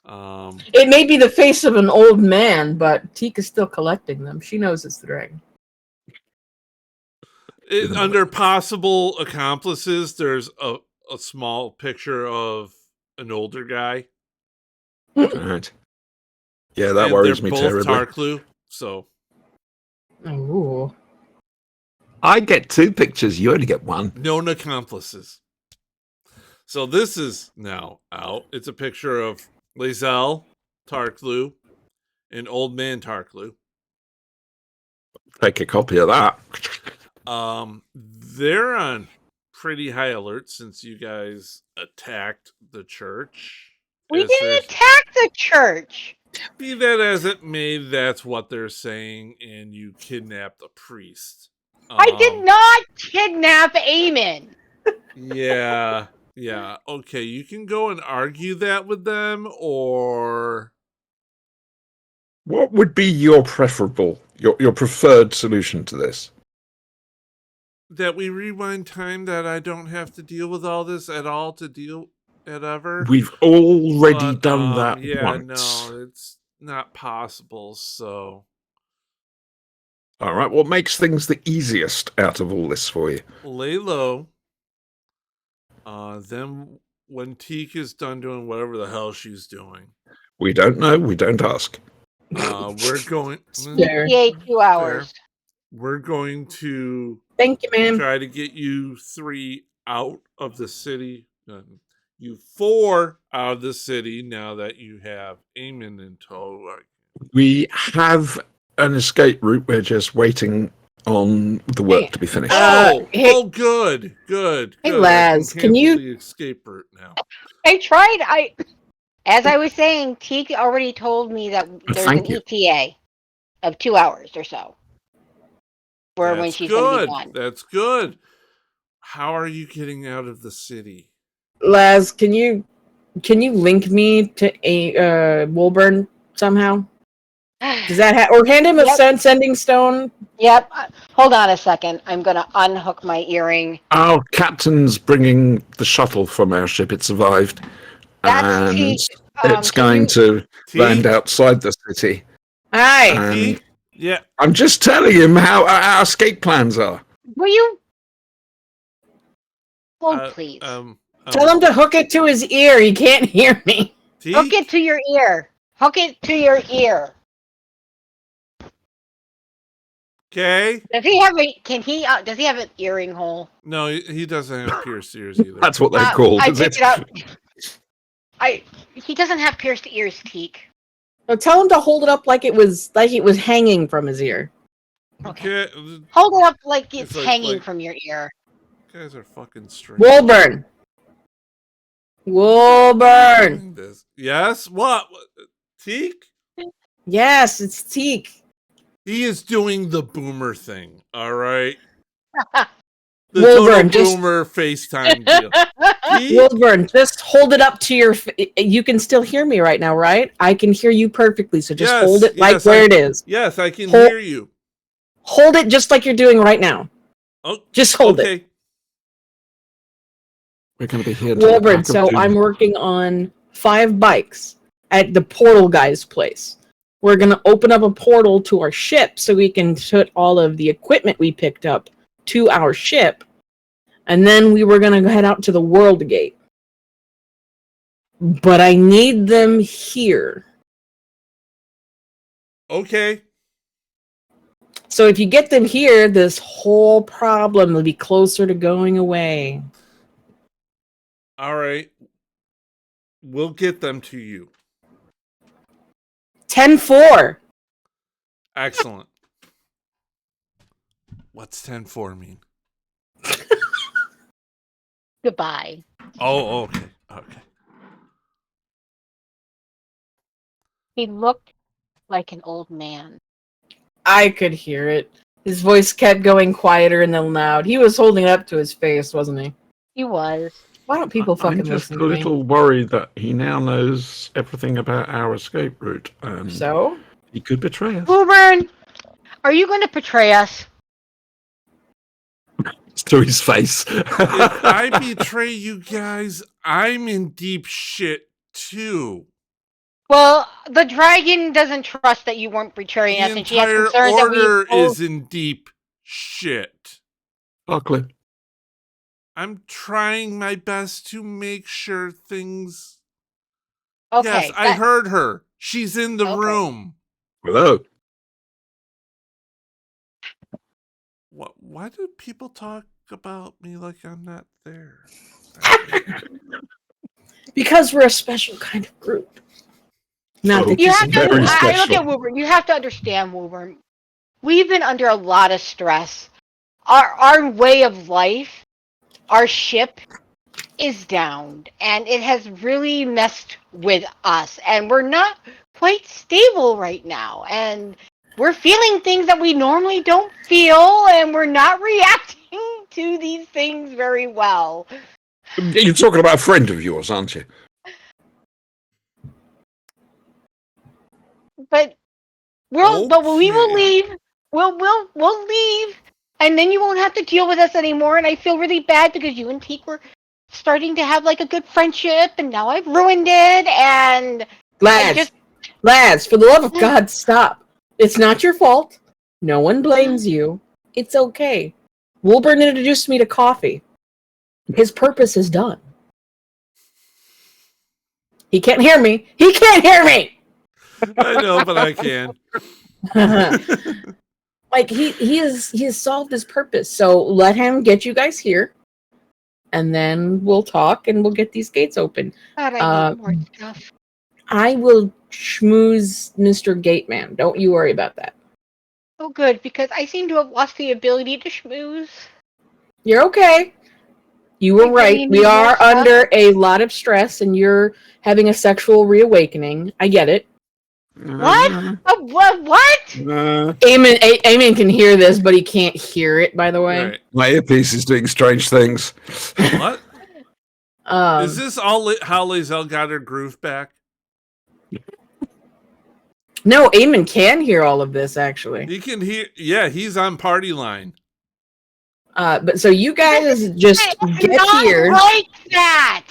wanted. It may be the face of an old man, but Teak is still collecting them. She knows it's the dragon. Under possible accomplices, there's a small picture of an older guy. Right. Yeah, that And worries they're me both terribly. Tarklu, so Ooh. I get 2 pictures. You only get 1. known accomplices. So this is now out. It's a picture of Lazelle Tarklu and Old Man Tarklu. Take a copy of that. They're on pretty high alert since you guys attacked the church. We As didn't there's- attack the church. Be that as it may, that's what they're saying, and you kidnapped a priest. I did not kidnap Eamon. Yeah. Okay, you can go and argue that with them, or What would be your your preferred solution to this? That we rewind time, that I don't have to deal with all this at all to deal at ever. We've already But, done that yeah, once. no, it's not possible. So All right. What makes things the easiest out of all this for you? lay low. Then when Teak is done doing whatever the hell she's doing, We don't know. We don't ask. we're going. Fair. Yay, 2 hours. We're going to Thank you, ma'am. try to get you 3 out of the city. You 4 out of the city now that you have Eamon in tow. We have an escape route. We're just waiting on the work Hey, to be finished. hey- Good. Hey, Good. Laz, I can you- cancel the escape route now? I tried. As I was saying, Teak already told me that there's Thank an you. ETA of 2 hours or so. For when That's she's going to good. be done. That's good. How are you getting out of the city? Laz, can you link me to a Woolburn somehow? Does that or hand him a Yep. sending stone? Yep. Hold on a second. I'm going to unhook my earring. Our captain's bringing the shuttle from our ship. It survived. That's and Teak. it's Can going you- to land Teak? outside the city. Hi. And Teak? Yeah. I'm just telling him how our escape plans are. Will you? Oh, Uh, please. Tell him to hook it to his ear. He can't hear me. Teak? Hook it to your ear. Hook it to your ear. Okay. Does he have a? Can he? Does he have an earring hole? No, he doesn't have pierced ears either. That's what they're called. I is picked it? it up. He doesn't have pierced ears, Teak. So tell him to hold it up like it was hanging from his ear. Okay. Okay. Hold it up like it's It's hanging like- from your ear. You guys are fucking strange. Woolburn. Woolburn. Doing this. Yes? What? Teak? Yes, it's Teak. He is doing the boomer thing, all right? The Woolburn, total just- boomer FaceTime deal. Teak? Woolburn, just hold it up to your. You can still hear me right now, right? I can hear you perfectly. So just Yes, hold it like yes, where it is. Yes, I can Hold- hear you. Hold it just like you're doing right now. Oh, Just hold it. okay. We're going to be here. till the Woolburn, crack of so doom. I'm working on 5 bikes at the portal guy's place. We're going to open up a portal to our ship so we can put all of the equipment we picked up to our ship. And then we were going to head out to the World Gate. But I need them here. Okay. So if you get them here, this whole problem will be closer to going away. All right. We'll get them to you. 10-4. Excellent. What's 10-4 mean? Goodbye. Oh, okay. Okay. He looked like an old man. I could hear it. His voice kept going quieter and then loud. He was holding it up to his face, wasn't he? He was. Why don't people fucking I'm just listen a to me? little worried that he now knows everything about our escape route, and So? he could betray us. Woolburn, are you going to betray us? It's to his face. If I betray you guys, I'm in deep shit too. Well, the dragon doesn't trust that you weren't betraying The us, and she has entire concerns that order we. is in deep shit. Buckley. I'm trying my best to make sure things. Okay. Yes, I heard her. She's in the Okay. room. Hello. Why do people talk about me like I'm not there? Because we're a special kind of group. Not Oh. that You you have to. Very I look special. at Woolburn. You have to understand, Woolburn. We've been under a lot of stress. Our way of life, our ship, is down, and it has really messed with us. And we're not quite stable right now, and we're feeling things that we normally don't feel, and we're not reacting to these things very well. You're talking about a friend of yours, aren't you? But But we will Okay. leave. We'll leave, and then you won't have to deal with us anymore. And I feel really bad because you and Teak were starting to have like a good friendship, and now I've ruined it. And I Lads, just lads, for the love of God, stop. It's not your fault. No one blames you. It's okay. Wilburn introduced me to coffee. His purpose is done. He can't hear me. He can't hear me! I know, but I can. Like he has solved his purpose. So let him get you guys here, and then we'll talk and we'll get these gates open. God, I need more stuff. I will schmooze Mr. Gateman. Don't you worry about that. Oh, good, because I seem to have lost the ability to schmooze. You're okay. You were I really right. need We more are stuff. under a lot of stress, and you're having a sexual reawakening. I get it. What? What? Eamon can hear this, but he can't hear it. By the way, Right. My earpiece is doing strange things. What? Is this all how Lazelle got her groove back? No, Eamon can hear all of this actually. He can hear. Yeah, he's on party line. But so you guys just It's get not here. like that.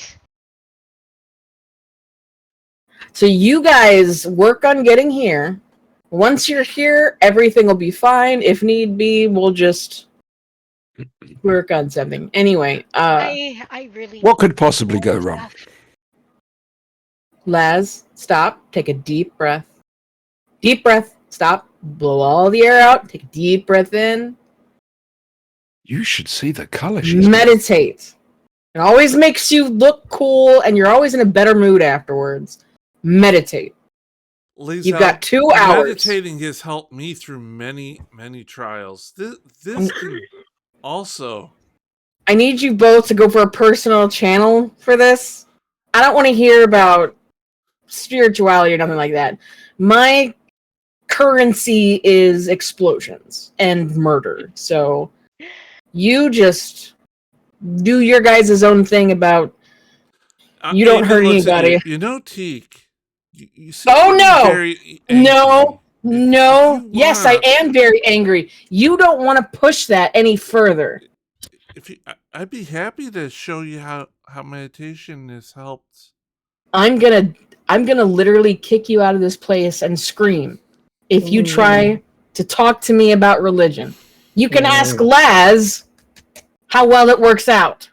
So you guys work on getting here. Once you're here, everything will be fine. If need be, we'll just work on something. Anyway, I really. What could possibly need go more wrong? stuff. Laz, stop. Take a deep breath. Deep breath. Stop. Blow all the air out. Take a deep breath in. You should see the color she's Meditate. It always makes you look cool, and you're always in a better mood afterwards. Meditate. Lazelle, You've got 2 hours. Meditating has helped me through many, many trials. This can also. I need you both to go for a personal channel for this. I don't want to hear about spirituality or nothing like that. My currency is explosions and murder. So you just do your guys' own thing about you don't Eamon hurt looks at anybody. You know, Teak. You seem Oh, to be no! very angry. No, no. you Yes, I want- am very angry. You don't want to push that any further. I'd be happy to show you how meditation has helped. I'm gonna literally kick you out of this place and scream if you try to talk to me about religion. You can ask Laz how well it works out.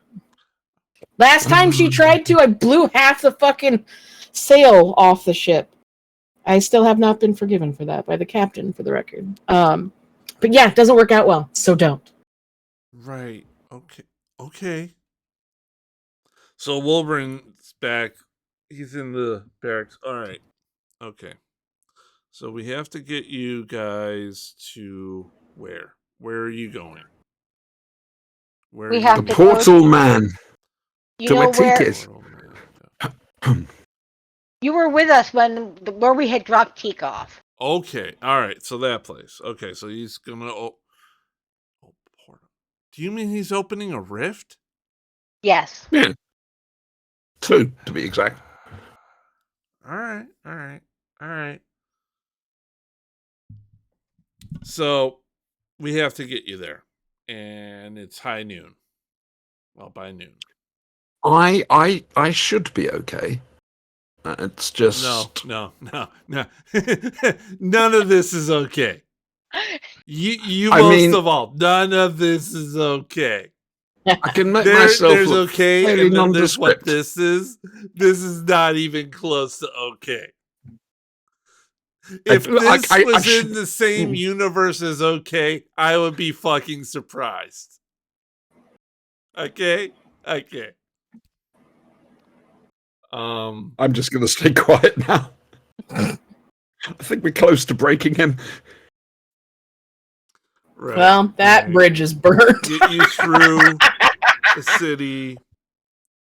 Last time she tried to, I blew half the fucking sail off the ship. I still have not been forgiven for that by the captain, for the record. But yeah, it doesn't work out well, so don't. Right. Okay. So Wolverine's back. He's in the barracks. All right. Okay. So we have to get you guys to where? Where are you going? Where We are have you The to going? portal man. You To know where Teak where is. you were with us where we had dropped Teak off. Okay. All right. So that place. Okay. So he's gonna. Portal. Do you mean he's opening a rift? Yes. Yeah. 2, to be exact. All right. So we have to get you there, and it's high noon. Well, by noon. I should be okay. It's just No. None of this is okay. You I most mean- of all. None of this is okay. I can make myself There's look okay, fairly and then there's what nondescript. this is. This is not even close to okay. If this was in the same universe as okay, I would be fucking surprised. Okay. I'm just going to stay quiet now. I think we're close to breaking him. Right, Well, that right. bridge is burned. Get you through a city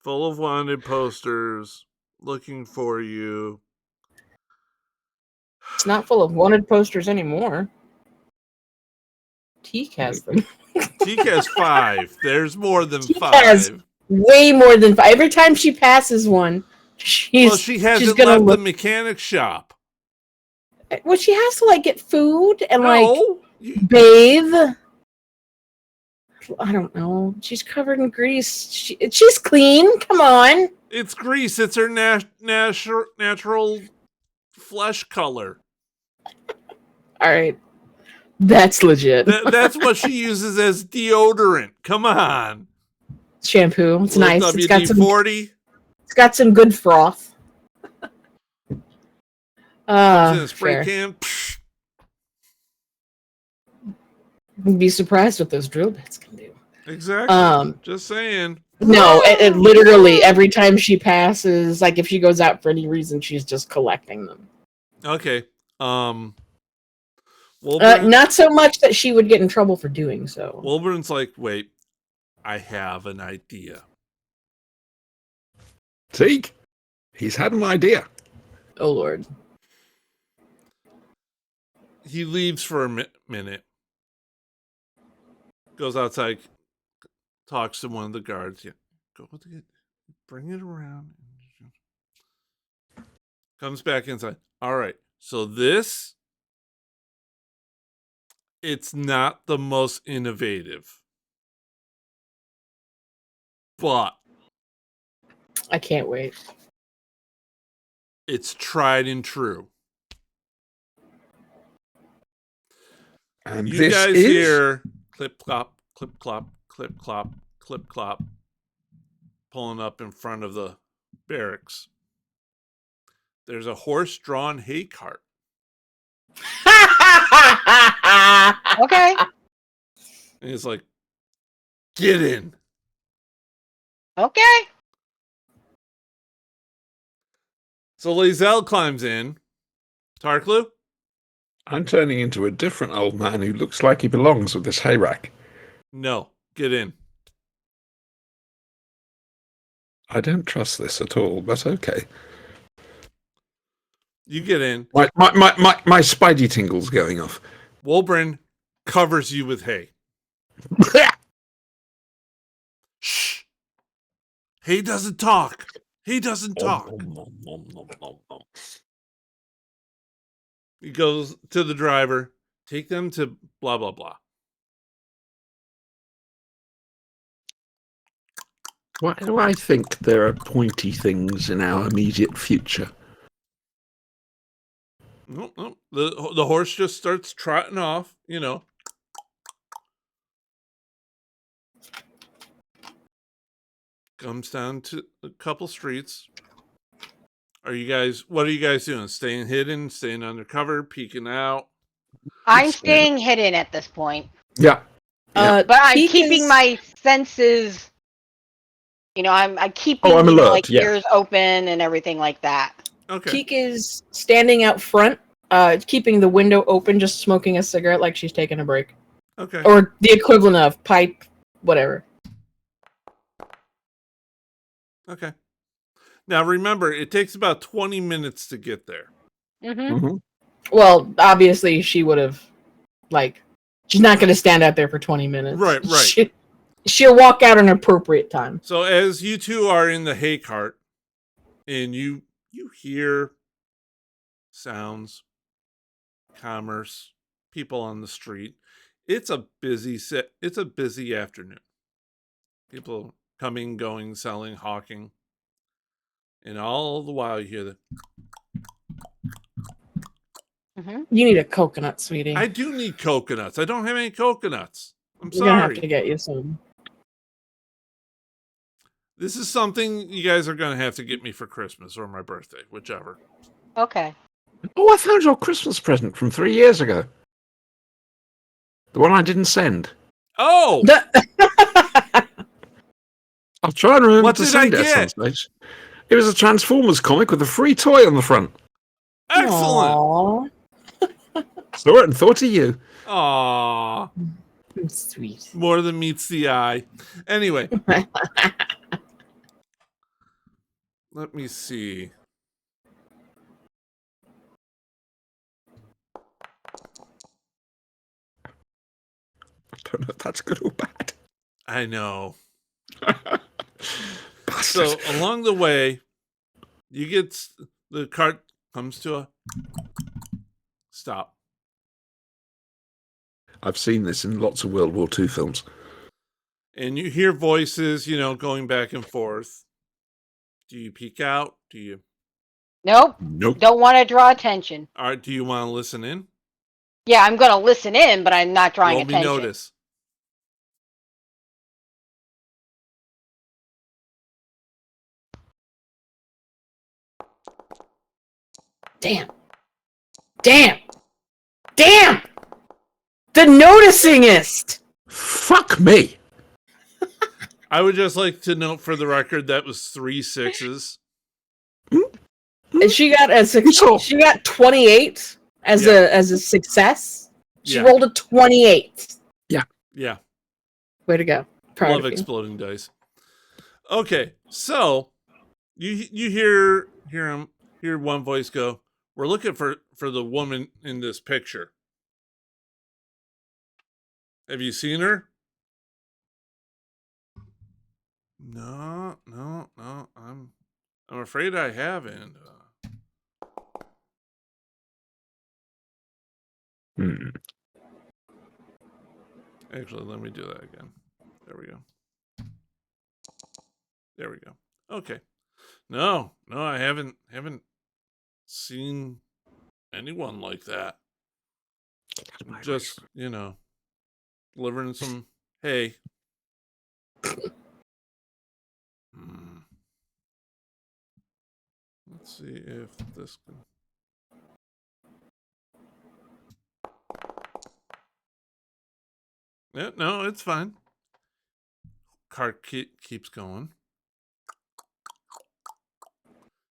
full of wanted posters looking for you. It's not full of wanted posters anymore. Teak has them. Teak has 5. There's more than Teak 5. has way more than 5. Every time she passes one, she Well, she hasn't gonna left look. the mechanic shop. Well, she has to like get food and No, bathe. I don't know. She's covered in grease. She's clean. Come on. it's grease. It's her natural flesh color. All right. That's legit. That's what she uses as deodorant. Come on. Shampoo. It's nice. WD-40. It's got some good froth. It's in a spray Fair. can. Psh. You'd be surprised what those drill bits can do. Exactly. Just saying. No, it literally every time she passes, like if she goes out for any reason, she's just collecting them. Okay. Wilburn, Not so much that she would get in trouble for doing so. Wilburn's like, wait, I have an idea. Zeke, he's had an idea. Oh Lord. He leaves for a minute. Goes outside, talks to one of the guards. Yeah, go with it. Bring it around. Comes back inside. All right. So this, it's not the most innovative, but I can't wait. it's tried and true. And You this guys is hear clip clop, clip clop, clip clop, clip clop, pulling up in front of the barracks. There's a horse-drawn hay cart. Okay. And he's like, get in. Okay. So Lazelle climbs in. Tarklu? I'm turning into a different old man who looks like he belongs with this hay rack. No, get in. I don't trust this at all, but okay. You get in. My spidey tingle's going off. Wolbrin covers you with hay. Shh. Hay doesn't talk. He doesn't talk. He goes to the driver. Take them to blah, blah, blah. Why do I think there are pointy things in our immediate future? No. The horse just starts trotting off, you know. Comes down to a couple streets. What are you guys doing? Staying hidden, staying undercover, peeking out? I'm staying hidden at this point. Yeah. But I'm Peek keeping is- my senses. You know, I'm keeping I'm alert, like yeah. ears open and everything like that. Okay. Keek is standing out front, keeping the window open, just smoking a cigarette like she's taking a break. Okay. Or the equivalent of pipe, whatever. Okay. Now remember, it takes about 20 minutes to get there. Mm-hmm. Well, obviously she would have, she's not going to stand out there for 20 minutes. Right. She'll walk out an appropriate time. So as you two are in the hay cart and you hear sounds, commerce, people on the street, it's a busy afternoon. People coming, going, selling, hawking. And all the while you hear the You need a coconut, sweetie. I do need coconuts. I don't have any coconuts. I'm We're going to have sorry. to get you some. This is something you guys are going to have to get me for Christmas or my birthday, whichever. Okay. Oh, I found your Christmas present from 3 years ago. The one I didn't send. Oh! I'll try and remember What to did send I it at get? some stage. It was a Transformers comic with a free toy on the front. Excellent! Aww. Saw it and thought of you. Aww. Sweet. More than meets the eye. Anyway. Let me see. I don't know if that's good or bad. I know. Bastard. So along the way, you get the cart comes to a stop. I've seen this in lots of World War II films. And you hear voices, going back and forth. Do you peek out? Do you? Nope. Nope. Don't want to draw attention. All right, do you want to listen in? Yeah, I'm going to listen in, but I'm not drawing Roll me attention. notice. Damn. The noticingest. Fuck me. I would just like to note for the record that was 3 6s. And she got she got 28 as a success. She rolled a 28. Yeah. Way to go. Proud Love of you. exploding dice. Okay, so you hear one voice go, "We're looking for the woman in this picture. Have you seen her?" No. I'm afraid I haven't. Actually, let me do that again. There we go. Okay. No, I haven't seen anyone like that. Just, delivering some hay. Let's see if this can. Yeah, no, it's fine. Cart keeps going.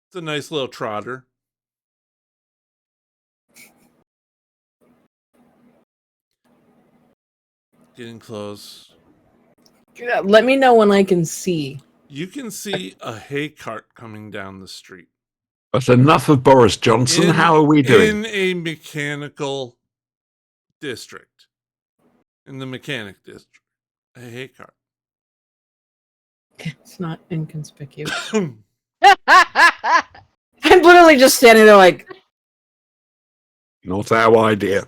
It's a nice little trotter. Getting close. Yeah, let me know when I can see. You can see a hay cart coming down the street. But enough of Boris Johnson. How are we doing? In a mechanical district. In the mechanic district. A hay cart. It's not inconspicuous. I'm literally just standing there like Not our idea.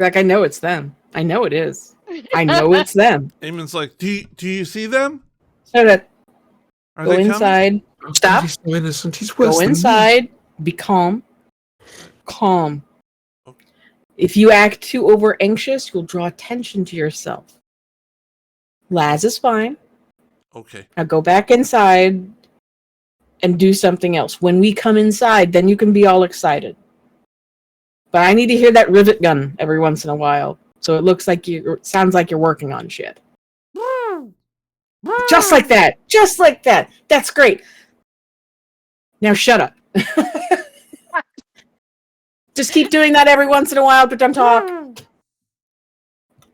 I know it's them. I know it is. I know it's them. Eamon's like, do you see them? So that Are go they coming? inside. Stop. He's so innocent. He's worse Go than me. inside. Be calm. Calm. Okay. If you act too over anxious, you'll draw attention to yourself. Laz is fine. Okay. Now go back inside and do something else. When we come inside, then you can be all excited. But I need to hear that rivet gun every once in a while. So it looks like sounds like you're working on shit. Just like that. Just like that. That's great. Now shut up. Just keep doing that every once in a while, but don't talk.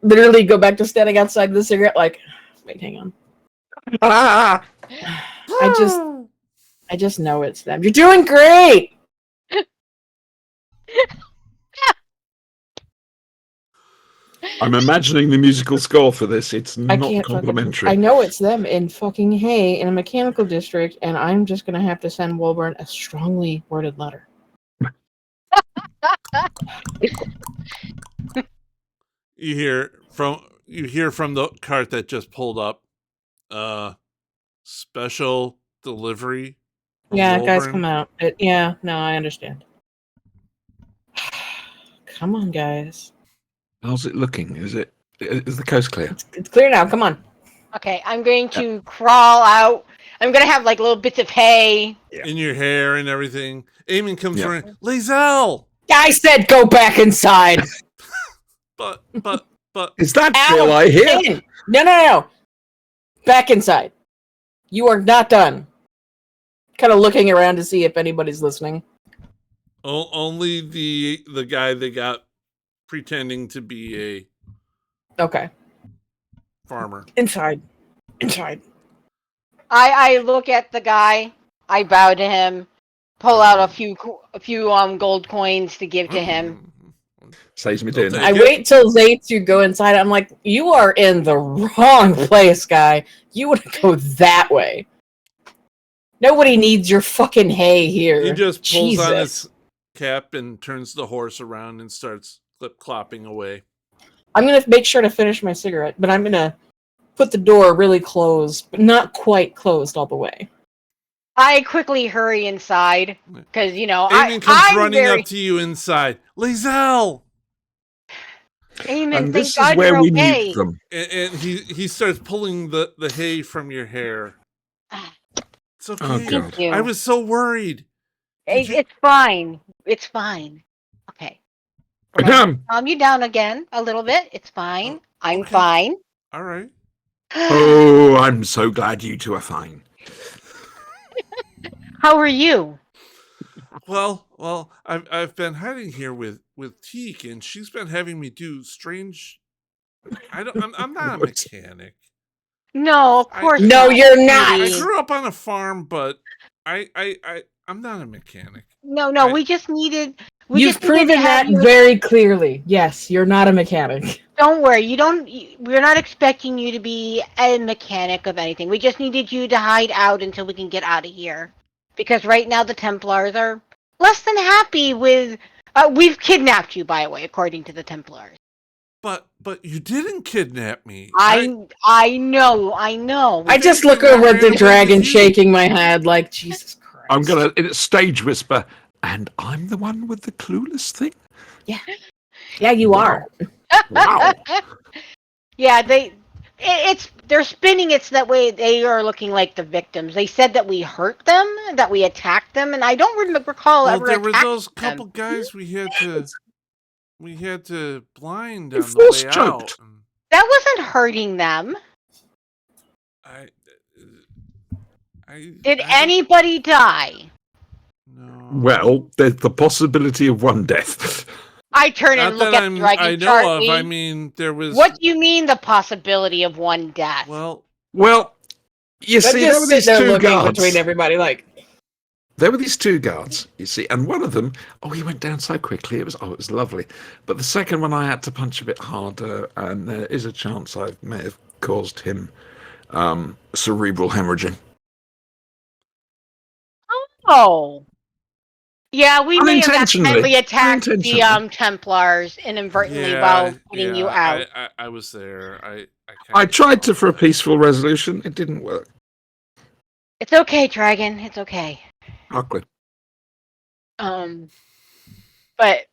Literally go back to standing outside with a cigarette like, wait, hang on. I just know it's them. You're doing great. I'm imagining the musical score for this. It's I not can't complimentary. I know it's them in fucking hay in a mechanical district, and I'm just gonna have to send Wilburn a strongly worded letter. You hear from the cart that just pulled up. Special delivery. from Yeah, guys, Wolverine. come out. No, I understand. Come on, guys. How's it looking? Is the coast clear? It's clear now. Come on. Okay, I'm going to crawl out. I'm going to have like little bits of hay. In your hair and everything. Eamon comes Yeah. running. Lizelle! I said go back inside. But Is that Ow, Phil I hear? in. No. Back inside. You are not done. Kind of looking around to see if anybody's listening. only the guy that got pretending to be a Okay. farmer. Inside. I look at the guy. I bow to him. Pull out a few gold coins to give to him. Saves me doing Okay. that. I wait till they two go inside. I'm like, you are in the wrong place, guy. You want to go that way. Nobody needs your fucking hay here. He just pulls on Jesus. cap and turns the horse around and starts clip-clopping away. I'm gonna make sure to finish my cigarette, but I'm gonna put the door really closed, but not quite closed all the way. I quickly hurry inside because Eamon comes running up to you inside. Lizelle! Eamon, And thank this is God where you're we okay. meet them. And he starts pulling the hay from your hair. It's okay. Oh, God. Thank you. I was so worried. It's fine. It's fine. Okay. We're gonna calm you down again a little bit. It's fine. I'm okay. fine. All right. Oh, I'm so glad you two are fine. How are you? Well, I've been hiding here with Teak, and she's been having me do strange. I'm not a mechanic. No, of course No, not. you're not. I grew up on a farm, but I'm not a mechanic. No. We just needed. You've proven that very clearly. Yes, you're not a mechanic. Don't worry. We're not expecting you to be a mechanic of anything. We just needed you to hide out until we can get out of here. Because right now the Templars are less than happy with. We've kidnapped you, by the way, according to the Templars. But you didn't kidnap me. I know. I just look over at the dragon, shaking my head like, Jesus Christ. I'm going to stage whisper, and I'm the one with the clueless thing? Yeah, you are. Wow. Yeah, they're spinning it so that way they are looking like the victims. They said that we hurt them, that we attacked them, and I don't recall Well, ever there were attacking those them. couple guys we had to blind You on the way force out. choked. That wasn't hurting them. Did anybody die? No. Well, there's the possibility of one death. I turn Not and look that at the dragon I know Charlie. of. I mean, there was. What do you mean the possibility of one death? Well, you But see, there just were sit these there two looking guards. between everybody like, There were these two guards, you see, and one of them, he went down so quickly. It was lovely. But the second one, I had to punch a bit harder, and there is a chance I may have caused him cerebral hemorrhaging. Oh. Yeah, we may have Unintentionally. accidentally attacked the Unintentionally. Templars inadvertently while putting you out. I was there. I tried to for a peaceful resolution. It didn't work. It's okay, Dragon. It's okay. Awkward. But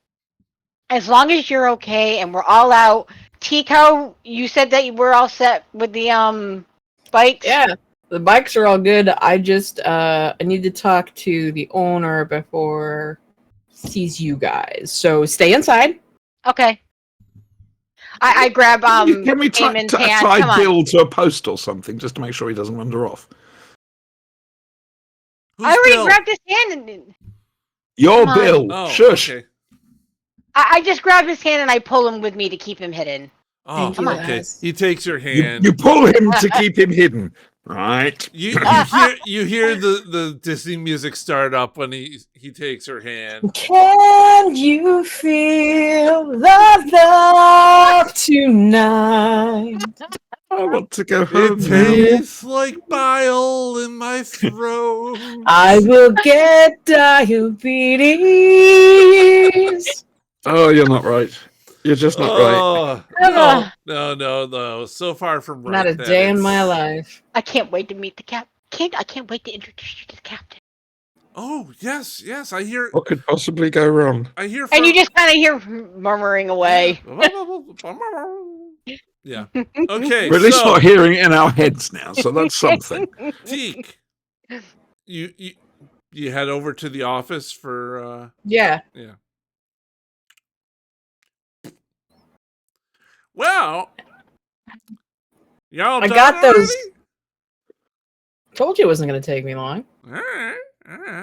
as long as you're okay and we're all out, Tico, you said that you were all set with the bikes. yeah, the bikes are all good. I just I need to talk to the owner before he sees you guys. So stay inside. Okay. I grab Can we Eamon's hand. Come tie on. Bill to a post or something just to make sure he doesn't wander off? Who's I already Bill? grabbed his hand and You're Come on. Bill. Oh, Shush. okay. I just grab his hand and I pull him with me to keep him hidden. Oh, Thank you, okay. guys. He takes your hand. You pull him to keep him hidden. Right. You hear the Disney music start up when he takes her hand. Can you feel the love tonight? I want to go home It now. tastes like bile in my throat. I will get diabetes. Oh, you're not right. You're just not right. Oh, no. So far from right. Not a that day in it's- my life. I can't wait to meet the captain. I can't wait to introduce you to the captain. Oh, yes. I hear. What could possibly go wrong? I hear. And you just kind of hear murmuring away. Yeah. Okay. We're at least so, not hearing it in our heads now, so that's something. Teak, you head over to the office for. Yeah. Well, y'all I done got those. already? Told you it wasn't going to take me long. All right.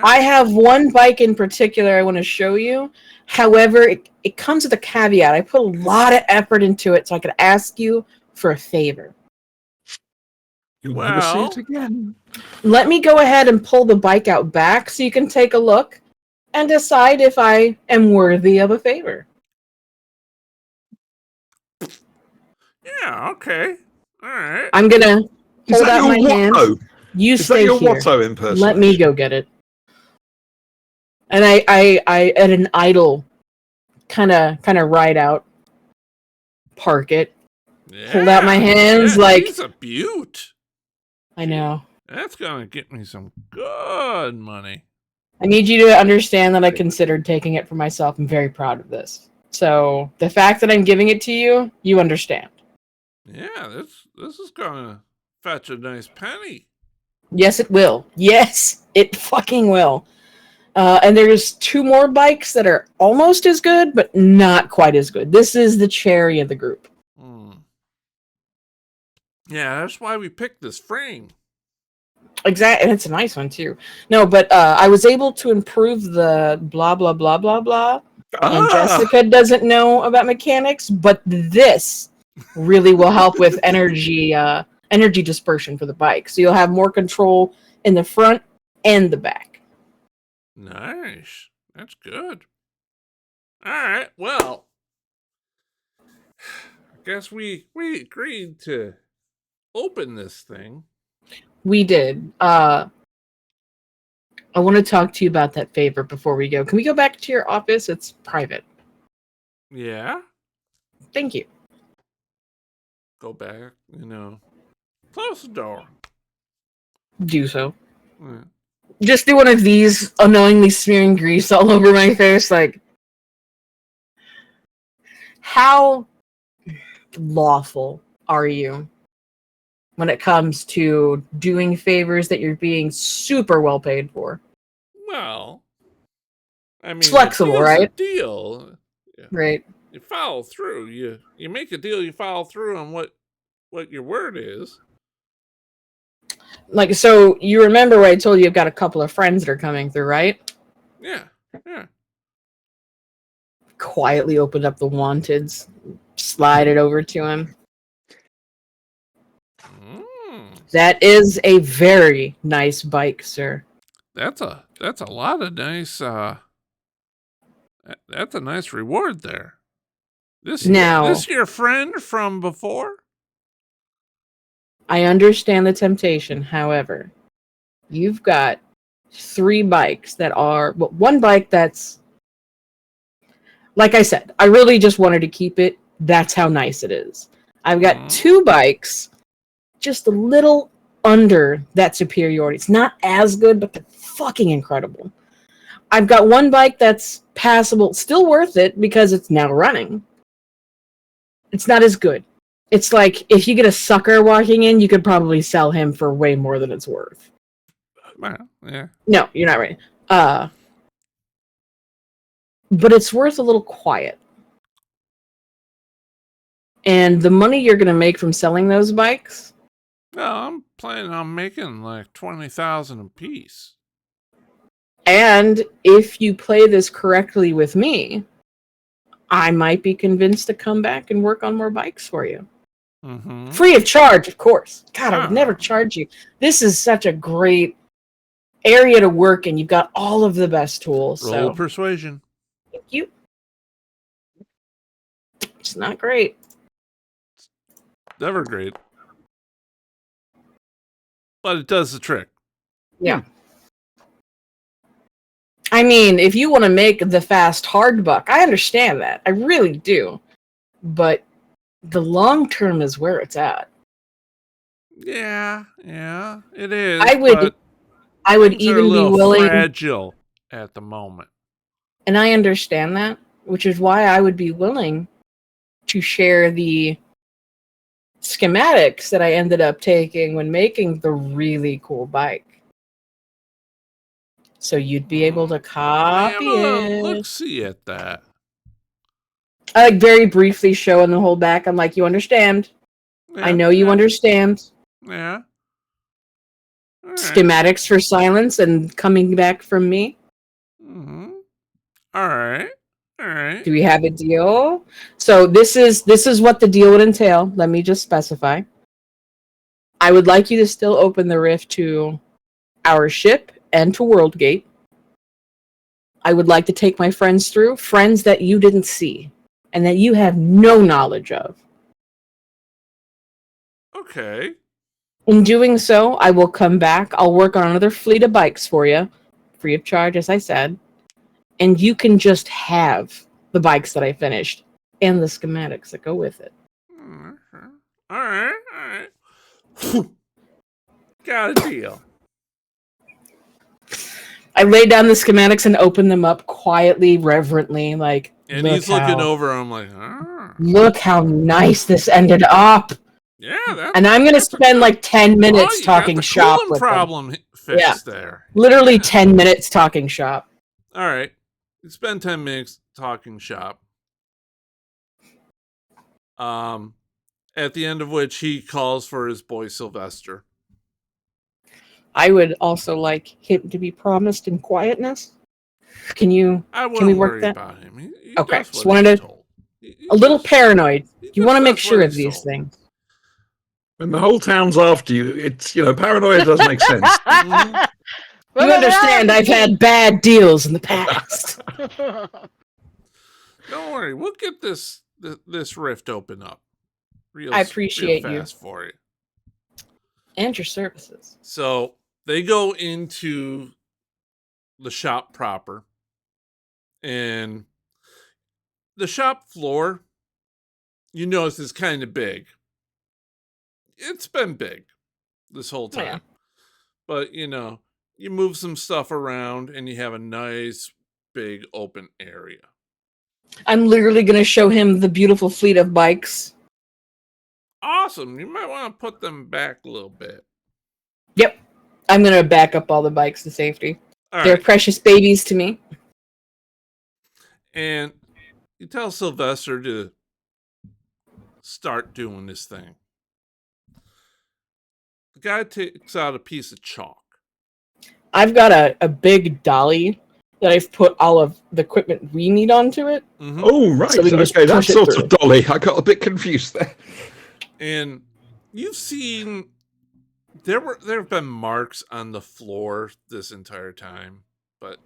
I have one bike in particular I want to show you. However, it comes with a caveat. I put a lot of effort into it, so I could ask you for a favor. You'll never see Well- it again. Let me go ahead and pull the bike out back so you can take a look and decide if I am worthy of a favor. Yeah. Okay. All right. I'm going to Is hold that out my your hand. Watto? You Is that stay your here. Watto impersonation? Let me go get it. And I at an idle kind of ride out, park it, hold out my hands like he's a beaut. I know. That's gonna get me some good money. I need you to understand that I considered taking it for myself. I'm very proud of this. So the fact that I'm giving it to you, you understand. Yeah, this is gonna fetch a nice penny. Yes, it will. Yes, it fucking will. And there's 2 more bikes that are almost as good, but not quite as good. This is the cherry of the group. Yeah, that's why we picked this frame. Exactly, and it's a nice one too. No, but I was able to improve the blah blah blah blah blah. And Jessica doesn't know about mechanics, but this really will help with energy dispersion for the bike. So you'll have more control in the front and the back. Nice. That's good. All right. Well, I guess we agreed to open this thing. We did. I want to talk to you about that favor before we go. Can we go back to your office? It's private. Yeah. Thank you. Go back, close the door. Do so. Yeah. Just do one of these, unknowingly smearing grease all over my face. Like, how lawful are you when it comes to doing favors that you're being super well paid for? Well, I mean, It's flexible, right? A deal. Yeah. Right. You follow through. You make a deal. You follow through on what your word is. Like, so you remember what I told you? I've got a couple of friends that are coming through, right? Yeah. Yeah. Quietly opened up the wanteds, slide it over to him. That is a very nice bike, sir. That's a lot of nice. That's a nice reward there. This your friend from before? I understand the temptation. However, you've got 3 bikes that are... Well, one bike that's... Like I said, I really just wanted to keep it. That's how nice it is. I've got 2 bikes just a little under that superiority. It's not as good, but they're fucking incredible. I've got 1 bike that's passable, still worth it because it's now running. It's not as good. It's like, if you get a sucker walking in, you could probably sell him for way more than it's worth. Well, yeah. No, you're not right. But it's worth a little quiet. And the money you're going to make from selling those bikes... No, I'm planning on making like 20,000 a piece. And if you play this correctly with me, I might be convinced to come back and work on more bikes for you. Mm-hmm. Free of charge, of course. God, I would never charge you. This is such a great area to work in. You've got all of the best tools. Roll persuasion. Thank you. It's not great. Never great. But it does the trick. Yeah. I mean, if you want to make the fast hard buck, I understand that. I really do. But the long term is where it's at. Yeah, it is. I would even be willing. Fragile at the moment. And I understand that, which is why I would be willing to share the schematics that I ended up taking when making the really cool bike. So you'd be able to copy it. Look, see at that. I very briefly showing the whole back. I'm like, you understand? Yeah, I know you understand. Yeah. Right. Schematics for silence and coming back from me. Mm-hmm. All right. Do we have a deal? So this is what the deal would entail. Let me just specify. I would like you to still open the rift to our ship and to Worldgate. I would like to take my friends through, friends that you didn't see and that you have no knowledge of. Okay. In doing so, I will come back. I'll work on another fleet of bikes for you, free of charge, as I said. and you can just have the bikes that I finished and the schematics that go with it. All right. Got a deal. I laid down the schematics and opened them up quietly, reverently, like. And he's looking over. I'm like, look how nice this ended up. Yeah, and I'm gonna spend like 10 minutes talking got the shop cooling with problem them. fixed there. Literally 10 minutes talking shop. All right, you spend 10 minutes talking shop. At the end of which he calls for his boy Sylvester. I would also like him to be promised in quietness. Can we work that? About him. He Okay, does just what wanted he's to. told. A little paranoid. You want to make does sure what of he's these told. things. When the whole town's after you, it's, paranoia does make sense. You understand, I've had bad deals in the past. Don't worry, we'll get this rift open up. I appreciate real you. fast for you. And your services. So they go into the shop proper, and the shop floor, you notice, is kind of big. It's been big this whole time. Yeah. But, you move some stuff around and you have a nice big open area. I'm literally going to show him the beautiful fleet of bikes. Awesome. You might want to put them back a little bit. Yep. I'm going to back up all the bikes to safety. All They're right. precious babies to me. And you tell Sylvester to start doing this thing. The guy takes out a piece of chalk. I've got a big dolly that I've put all of the equipment we need onto it. Mm-hmm. Oh, right. So we can just okay, that push it sort through. of dolly. I got a bit confused there. And you've seen there have been marks on the floor this entire time, but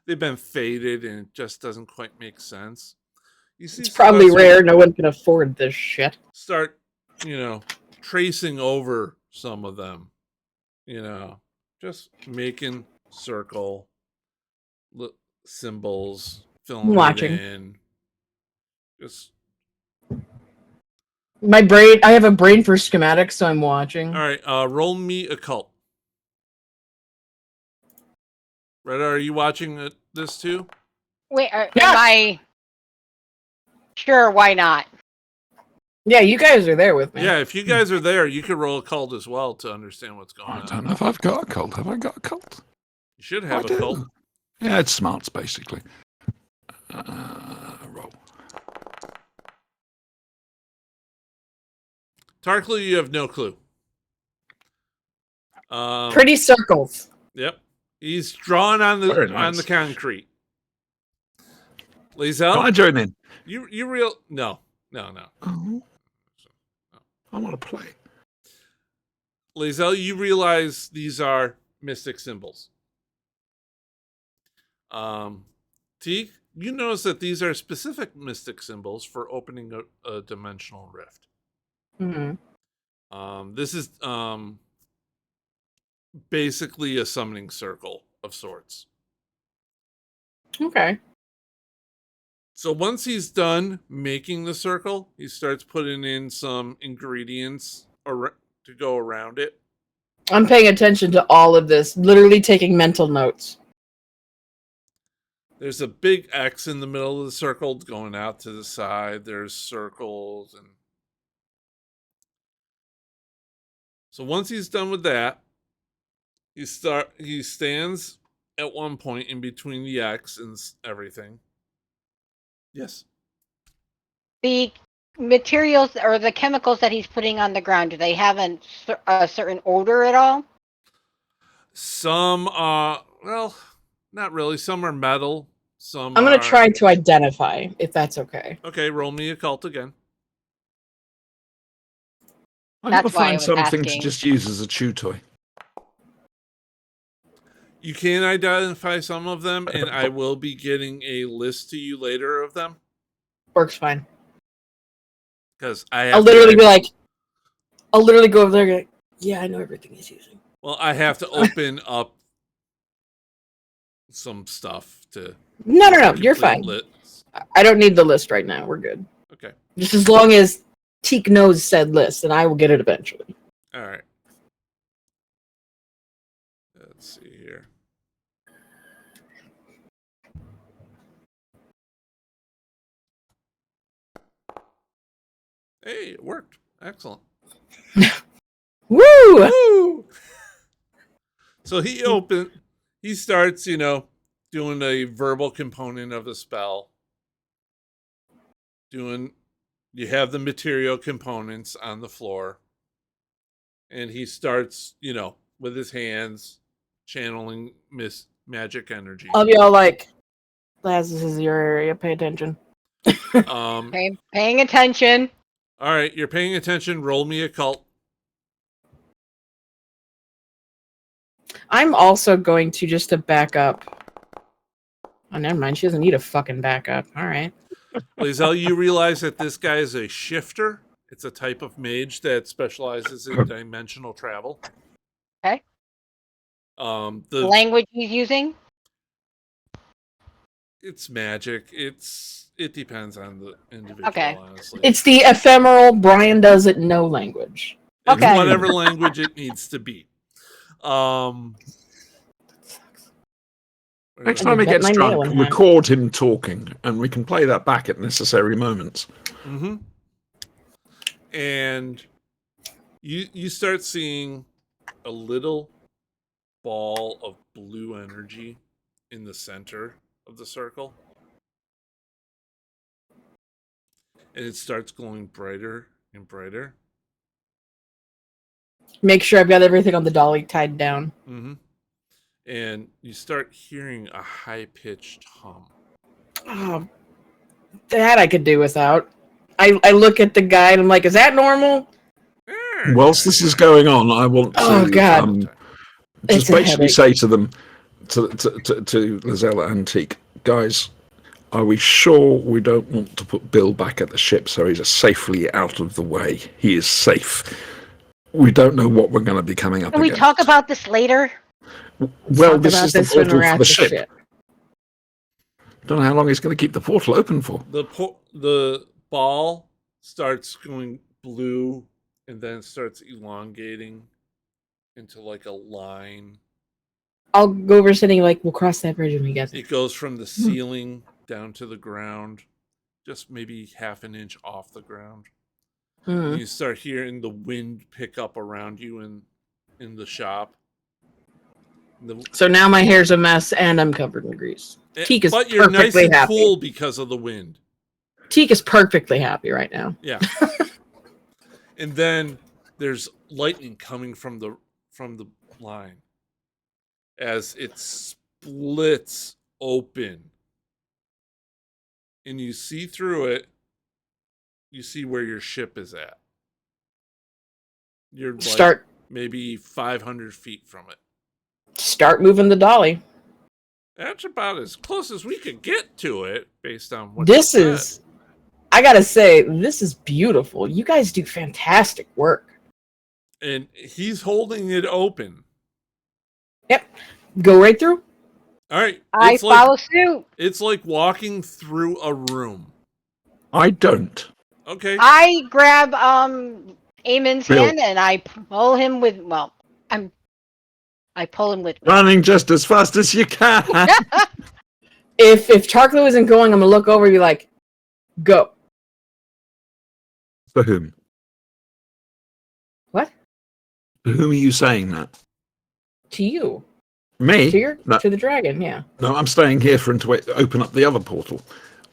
they've been faded and it just doesn't quite make sense. You see, It's probably Sylvester rare. No one can afford this shit. Start, tracing over some of them. Just making circle symbols, filling watching. it in. Just My brain. I have a brain for schematics, so I'm watching. all right. Roll me occult. Retta, are you watching this too? Wait, Yeah. am I? Sure, why not? Yeah, you guys are there with me. Yeah, if you guys are there, you could roll a cult as well to understand what's going I on. don't know if I've got a cult. Have I got a cult? You should have I a cult. do. Yeah, it's smarts, basically. Roll. Tarkly, you have no clue. Pretty circles. Yep. He's drawn on Very the nice. concrete. Can I Lizelle, join in? you real no. Oh, I want to play. Lizelle, you realize these are mystic symbols. T, you notice that these are specific mystic symbols for opening a dimensional rift. Mm-hmm. This is basically a summoning circle of sorts. Okay. So once he's done making the circle, he starts putting in some ingredients to go around it. I'm paying attention to all of this, literally taking mental notes. There's a big X in the middle of the circle going out to the side. There's circles. And so once he's done with that, he stands at one point in between the X and everything. Yes. The materials or the chemicals that he's putting on the ground, do they have a certain odor at all? Some well, not really. Some are metal. Some I'm going to try to identify, if that's okay. Okay, roll me occult again. I'm That's going to why I find was something asking. to just use as a chew toy. You can identify some of them, and I will be getting a list to you later of them. Works fine. Because I I'll literally go over there and go, yeah, I know everything he's using. Well, I have to open up some stuff to. No. You're complete fine. Lists. I don't need the list right now. We're good. Okay. Just as long as Teak knows said list, and I will get it eventually. All right. Let's see here. Hey, it worked. Excellent. Woo! Woo! So he starts, doing a verbal component of the spell. You have the material components on the floor. And he starts, with his hands channeling magic energy. I'll be all like, Laz, this is your area. Pay attention. Paying attention. All right, you're paying attention. Roll me occult. I'm also going to just to back up. Oh, never mind. She doesn't need a fucking backup. All right. Lazelle, you realize that this guy is a shifter. It's a type of mage that specializes in dimensional travel. Okay. The language he's using? It's magic. It depends on the individual, Okay. honestly. It's the ephemeral Brian doesn't know language. It's Okay. whatever language it needs to be. Next time he bet gets my nail drunk, in that. record him talking, and we can play that back at necessary moments. Mm-hmm. And you start seeing a little ball of blue energy in the center of the circle. And it starts glowing brighter and brighter. Make sure I've got everything on the dolly tied down. Mm-hmm. And you start hearing a high-pitched hum. Oh, that I could do without. I look at the guy and I'm like, is that normal? Whilst this is going on, I want to Oh, God. just It's a basically headache. say to them, to Lazella and Teak, guys, are we sure we don't want to put Bill back at the ship so he's safely out of the way? He is safe. We don't know what we're going to be coming up Can we against. talk about this later? Well, Talk this about is the this when portal we're for at the the ship. ship. Don't know how long he's going to keep the portal open for. The ball starts going blue and then starts elongating into like a line. I'll go over sitting like, we'll cross that bridge when we get there. It goes from the ceiling down to the ground, just maybe half an inch off the ground. Mhm. You start hearing the wind pick up around you in the shop. So now my hair's a mess and I'm covered in grease. Teak is But you're nice perfectly and happy. cool because of the wind. Teak is perfectly happy right now. Yeah. And then there's lightning coming from the line as it splits open. And you see through it, you see where your ship is at. You're like maybe 500 feet from it. Start moving the dolly. That's about as close as we could get to it based on what This you said. is, I gotta say, this is beautiful. You guys do fantastic work. And he's holding it open. Yep. Go right through. All right. I follow suit. It's like walking through a room. I don't. Okay. I grab Eamon's Bill. hand and I pull him with I pull him with me. Running just as fast as you can. If Tarklu isn't going, I'm gonna look over and be like, go. For whom? What? To whom are you saying that? To you. Me? No, To the dragon, yeah. no, I'm staying here for him to open up the other portal.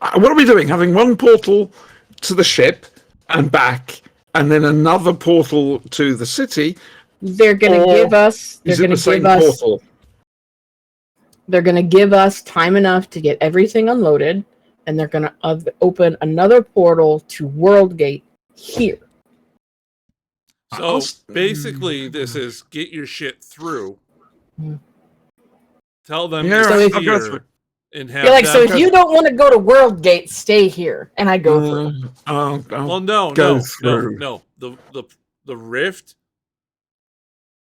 What are we doing? Having one portal to the ship and back, and then another portal to the city? They're gonna give us. They're Is it gonna the same give us. portal? They're gonna give us time enough to get everything unloaded, and they're gonna open another portal to World Gate here. So basically, this is get your shit through. Mm. Tell them Yeah, to So if- stay here and have You're like, so them. if you don't want to go to World Gate, stay here, and I go through. Well, no. The rift.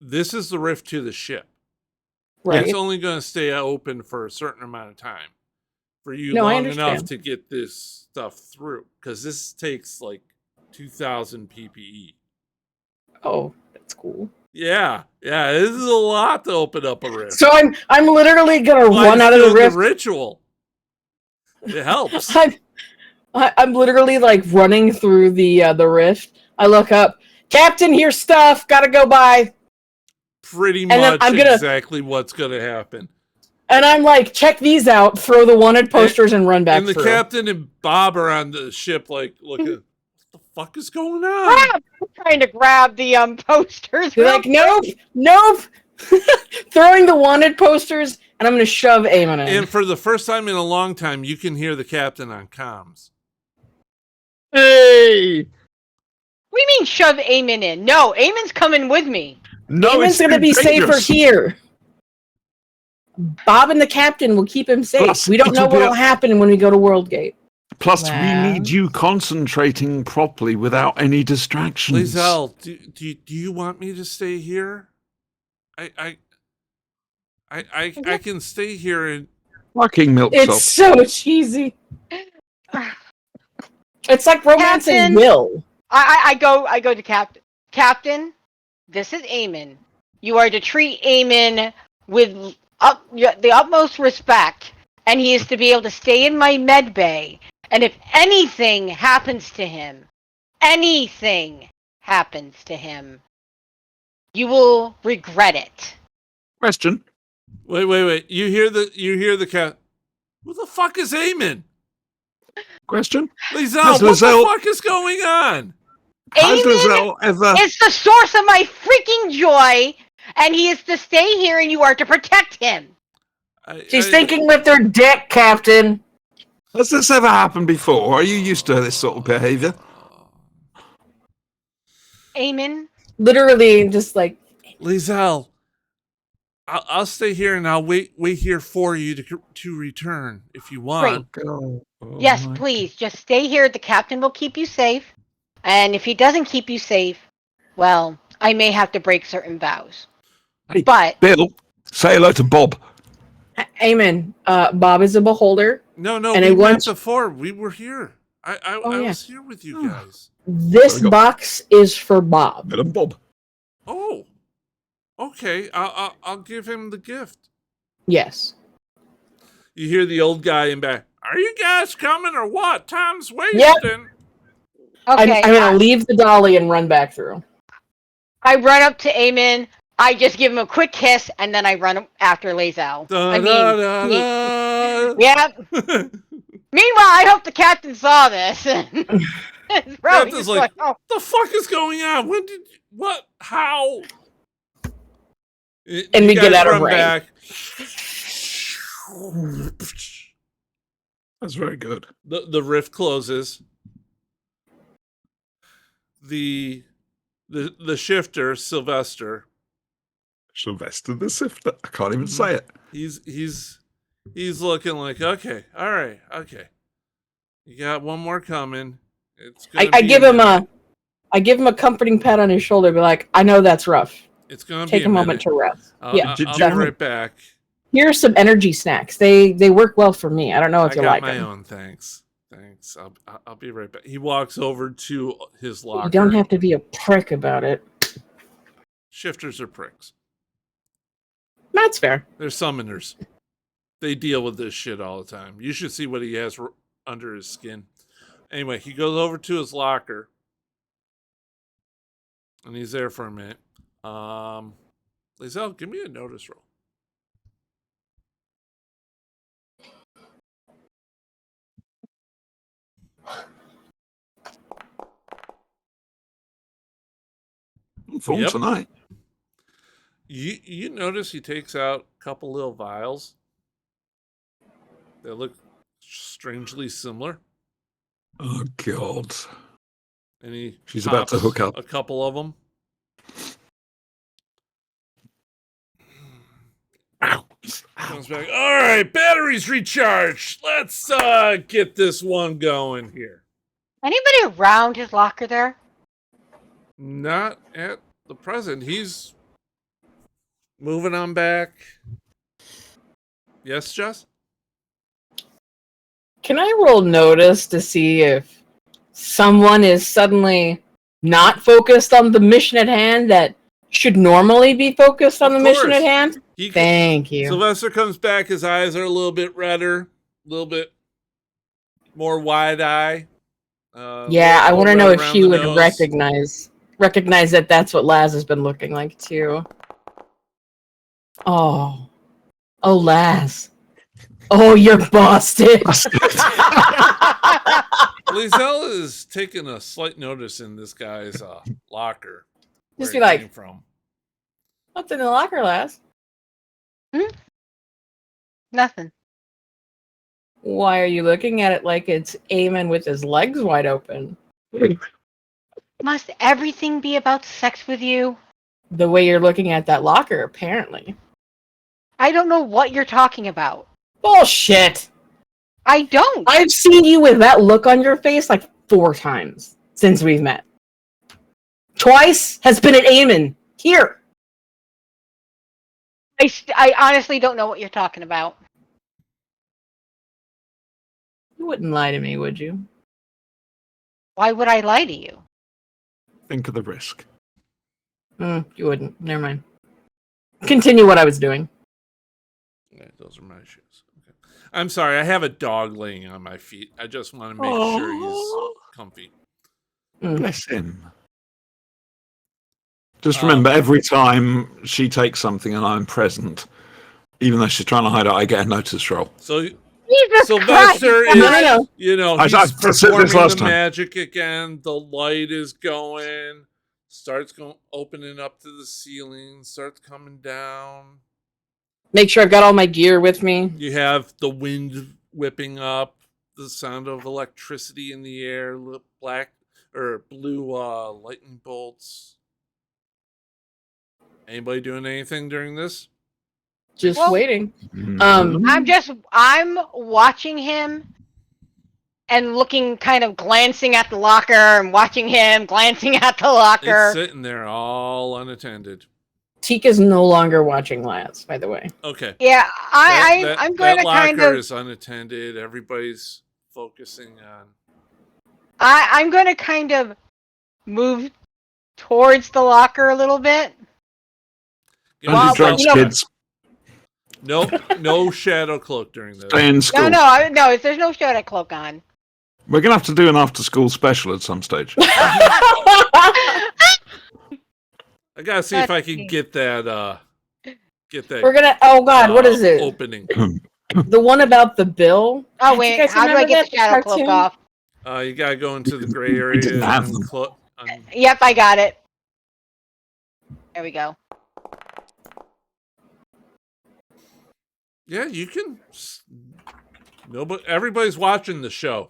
This is the rift to the ship. Right. It's only going to stay open for a certain amount of time for you No, I long enough understand. to get this stuff through. Because this takes like 2,000 PPE. Oh, that's cool. Yeah, this is a lot to open up a rift. So I'm literally gonna Why run he's out of the doing rift. ritual. It helps. I'm literally like running through the rift. I look up, Captain, here's stuff. Gotta go by. Pretty then much I'm gonna- exactly what's going to happen. And I'm like, check these out. Throw the wanted posters and run back And the through. captain and Bob are on the ship, like, looking. What the fuck is going on? Grab! I'm trying to grab the posters. You're real like, nope. Throwing the wanted posters, and I'm gonna shove Eamon in. And for the first time in a long time, you can hear the captain on comms. Hey! What do you mean shove Eamon in? No, Eamon's coming with me. No, Eamon's it's gonna too be safer dangerous. here. Bob and the captain will keep him safe. Plus, We don't know it'll be what'll happen when we go to World Gate. Plus, Well. we need you concentrating properly without any distractions. Lizelle, do you want me to stay here? I can stay here and Fucking milk It's so cheesy. It's like romancing Captain. Will. I go to Captain. Captain, this is Eamon. You are to treat Eamon with the utmost respect, and he is to be able to stay in my med bay. And if anything happens to him, you will regret it. Question. wait. You hear the cat? Who the fuck is Eamon? Question. Lizelle, Has what the Lizelle- fuck is going on? Has Eamon Lizelle ever... is the source of my freaking joy, and he is to stay here, and you are to protect him. She's thinking with her dick, Captain. Has this ever happened before? Are you used to this sort of behavior? Eamon, Literally, just like, Lizelle, I'll stay here and I'll wait here for you to return if you want. Oh, yes, my please, just stay here. The captain will keep you safe. And if he doesn't keep you safe, well, I may have to break certain vows. Hey, But Bill, say hello to Bob. Amen. Bob is a beholder. No, And we it met wants- before. We were here. I yeah. was here with you guys. This There we go. box is for Bob. Bill and Bob. Oh, okay. I'll give him the gift. Yes. You hear the old guy in back. Are you guys coming or what? Time's wasting. Yep. okay, I'm gonna leave the dolly and run back through. I run up to Eamon. I just give him a quick kiss, and then I run after Lazel. Yep. Meanwhile, I hope the captain saw this. Bro, Captain's he's like, oh. the fuck is going on? When did what? How? And we get guys out of run range. back. That's very good. The rift closes. The shifter Sylvester. Sylvester the Sifter. I can't even say it. He's looking like, okay, all right, okay. You got one more coming. It's gonna I be give a him minute. I give him a comforting pat on his shoulder. Be like, I know that's rough. It's gonna Take be a moment to rest. Yeah, I'll Did be you- right back. Here's some energy snacks. They work well for me. I don't know if I you got like my them. own. Thanks. I'll be right back. He walks over to his locker. You don't have to be a prick about it. Shifters are pricks. That's fair. They're summoners. They deal with this shit all the time. You should see what he has under his skin. Anyway, he goes over to his locker. And he's there for a minute. Lizelle, give me a notice roll. Full Yep. tonight. You notice he takes out a couple little vials. They look strangely similar. Oh, God. And he She's about to pops hook up. a couple of them. Ow. Comes back. All right, batteries recharged. Let's get this one going here. Anybody around his locker there? Not at the present. He's moving on back. Yes, Jess? Can I roll notice to see if someone is suddenly not focused on the mission at hand that should normally be focused on Of the mission course. at hand? Thank you. Sylvester comes back. His eyes are a little bit redder, a little bit more wide eye. Yeah, I want to know if around she the would nose. recognize that that's what Laz has been looking like too. Oh, Laz. Oh, you're busted. Lizelle is taking a slight notice in this guy's locker. Just where be it like, came from. what's in the locker, Laz? Nothing. Why are you looking at it like it's Eamon with his legs wide open? Must everything be about sex with you? The way you're looking at that locker, apparently. I don't know what you're talking about. Bullshit! I don't. I've seen you with that look on your face like 4 times since we've met. Twice has been at Eamon. Here. I honestly don't know what you're talking about. You wouldn't lie to me, would you? Why would I lie to you? Think of the risk. You wouldn't. Never mind. Continue what I was doing. Okay, those are my shoes. Okay. I'm sorry. I have a dog laying on my feet. I just want to make sure he's comfy. Bless him. Just remember, every time she takes something and I'm present, even though she's trying to hide it, I get a notice roll. So Jesus Sylvester Christ. is, you know, I he's said this performing last the time. magic again. The light is going, starts going, opening up to the ceiling, starts coming down. Make sure I've got all my gear with me. You have the wind whipping up, the sound of electricity in the air, black or blue lightning bolts. Anybody doing anything during this? Just Well, waiting. I'm watching him and looking, kind of glancing at the locker and watching him glancing at the locker. It's sitting there all unattended. Tika's no longer watching Laz, by the way. Okay. Yeah, I'm going to locker kind of. is unattended. Everybody's focusing on. I'm going to kind of move towards the locker a little bit. Don't do drugs, kids. No shadow cloak during this. Stay in school. No. There's no shadow cloak on. We're going to have to do an after-school special at some stage. I gotta see if I can get that. We're gonna. Oh God, what is it? Opening. The one about the bill. Oh wait, how do I get the shadow cloak off? You gotta go into the gray area. didn't have them. Yep, I got it. There we go. Yeah, you can. No, but everybody's watching the show.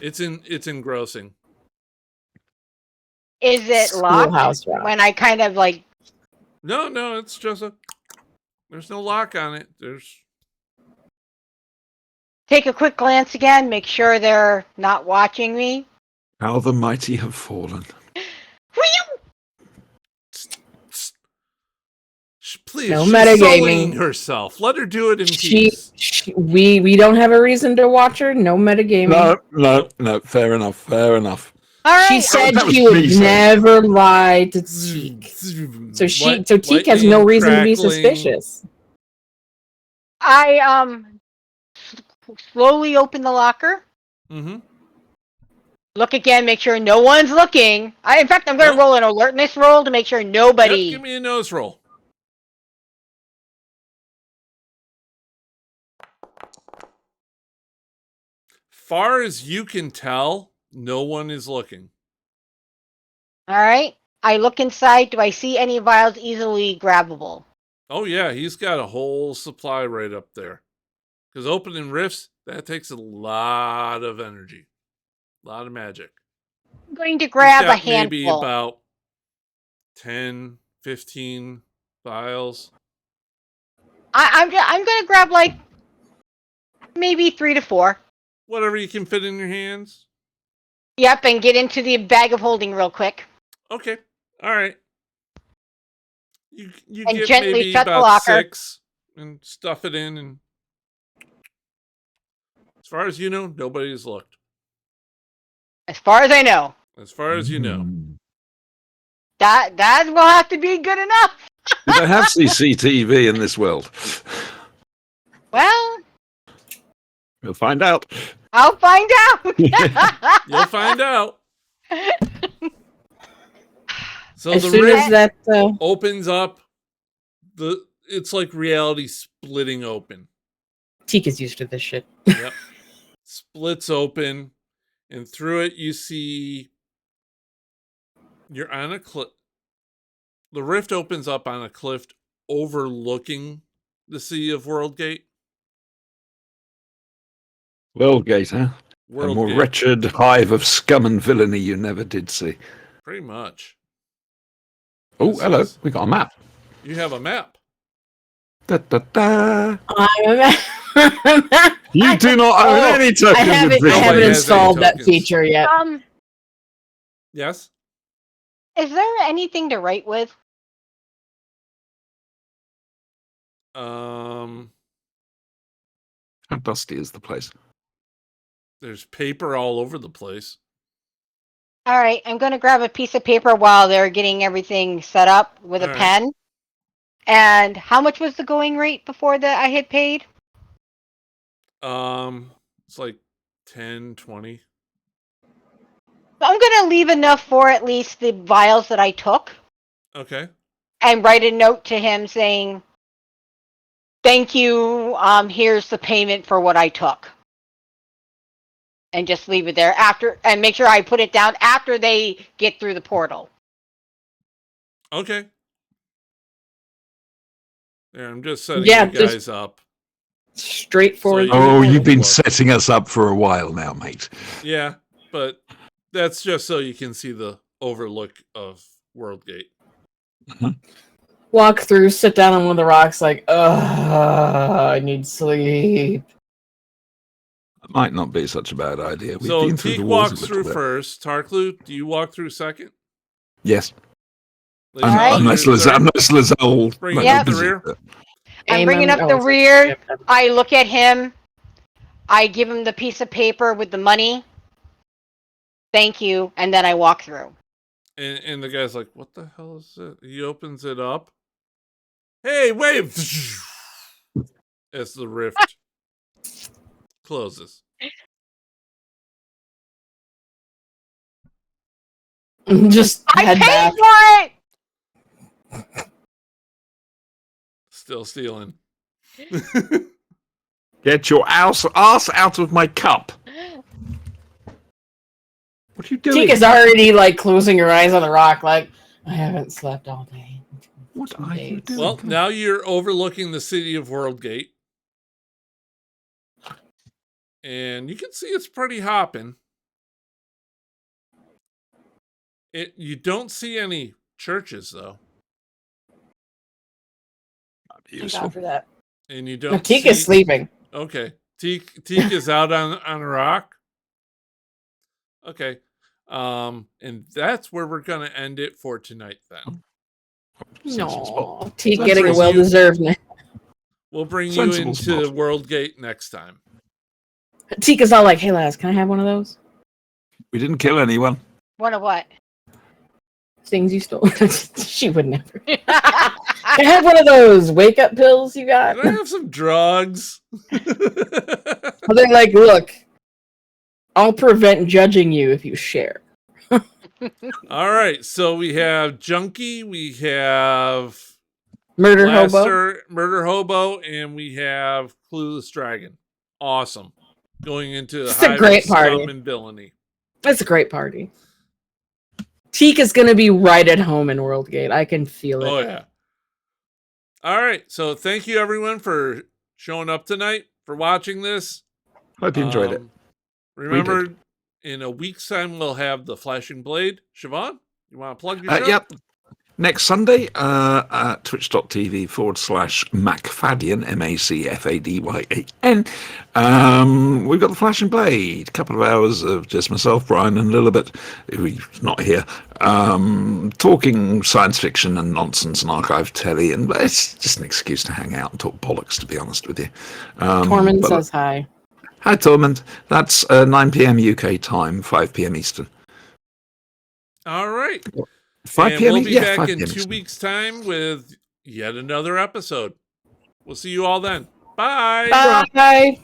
It's engrossing. Is it locked? Schoolhouse Rock. When I kind of like. No, it's just there's no lock on it. There's. Take a quick glance again, make sure they're not watching me. How the mighty have fallen. Please, No she's metagaming. sullying herself. Let her do it in peace. We don't have a reason to watch her. No metagaming. No. Fair enough. All right. She said that was she would me saying. never lie to Teak. So Teak has no reason to be suspicious. I slowly open the locker. Mm-hmm. Look again, make sure no one's looking. In fact, I'm going to roll an alertness roll to make sure nobody. Yep, give me a nose roll. Far as you can tell, no one is looking. All right. I look inside. Do I see any vials easily grabbable? Oh yeah, he's got a whole supply right up there. Because opening rifts, that takes a lot of energy. A lot of magic. I'm going to grab He's a got maybe handful. about 10, 15 vials. I'm going to grab like maybe 3 to 4. Whatever you can fit in your hands. Yep, and get into the bag of holding real quick. Okay. All right. You And get gently maybe shut the about locker. 6 and stuff it in. And as far as you know, nobody's looked. As far as I know, As far as you know. that will have to be good enough. Do they have CCTV in this world? Well, We'll find out. I'll find out. You'll find out. So As the soon rift as that, opens up. It's like reality splitting open. Tika's used to this shit. Yep. Splits open, and through it you see you're on a cliff. The rift opens up on a cliff overlooking the city of Worldgate. Worldgate, huh? A more Worldgate, wretched hive of scum and villainy you never did see. pretty much. Oh, This hello. is- We got a map. You have a map. Da, da, da. I You do not own Oh, any token haven't, with I Nobody haven't has any installed that tokens. feature yet. Yes. Is there anything to write with? How dusty is the place? There's paper all over the place. All right, I'm going to grab a piece of paper while they're getting everything set up with All a right. pen. And how much was the going rate before that I had paid? It's like 10, 20. I'm going to leave enough for at least the vials that I took Okay. and write a note to him saying, thank you, here's the payment for what I took. And just leave it there after, and make sure I put it down after they get through the portal. Okay. There, I'm just setting Yeah, you guys up. Straightforward. So you- Oh, can you've been look. setting us up for a while now, mate. Yeah, but that's just so you can see the overlook of Worldgate. Walk through, sit down on one of the rocks, like, I need sleep. That might not be such a bad idea. We've So been through the Teak walls a walks little through bit. first. Tarklu, do you walk through second? Yes. Lisa, Alright. Unless you're third? Lizelle... Bring it up the rear. I'm bringing up the rear. I look at him. I give him the piece of paper with the money. Thank you. And then I walk through. And the guy's like, what the hell is it? He opens it up. Hey, wait! As the rift closes. Just I head back. paid for it! Still stealing. Get your ass out of my cup. What are you doing? Tika's already like closing her eyes on the rock, like, I haven't slept all day. What are you days. doing? Well, now you're overlooking the city of Worldgate. And you can see it's pretty hopping. You don't see any churches, though. Thank Useful. God for that. And you No, don't Tika's see... sleeping. Okay. Teak is out on a rock. Okay. And that's where we're going to end it for tonight, then. Sensible spot. No, Tika Let's getting a bring well-deserved nap. We'll bring Sensible you into spot. Worldgate next time. Tika's all like, hey, lads, can I have one of those We didn't kill anyone. What a what? things you stole? She would never. Can I have one of those wake-up pills you got? Can I have some drugs? They're like, look, I'll prevent judging you if you share. All right. So we have Junkie, we have Murder hobo. Blaster, Murder Hobo, and we have Clueless Dragon. Awesome. Going into It's a hive great of party. scum and villainy. It's a great party. Tika's gonna be right at home in Worldgate. I can feel it. Oh, yeah. All right. So thank you, everyone, for showing up tonight, for watching this. Hope you enjoyed it. Remember, in a week's time, we'll have the Flashing Blade. Siobhan, you want to plug your show? Yep. next Sunday at twitch.tv/Macfadyan, MACFADYAN. We've got the Flash and Blade, a couple of hours of just myself, Brian, and Lilibet, who's not here, talking science fiction and nonsense and archive telly, and it's just an excuse to hang out and talk bollocks, to be honest with you. Tormund says hi. Hi, Tormund. That's 9 p.m. UK time, 5 p.m. Eastern. All right. 5 And p.m. we'll be back 5 in p.m. 2 Eastern. weeks' time with yet another episode. We'll see you all then. Bye. Bye.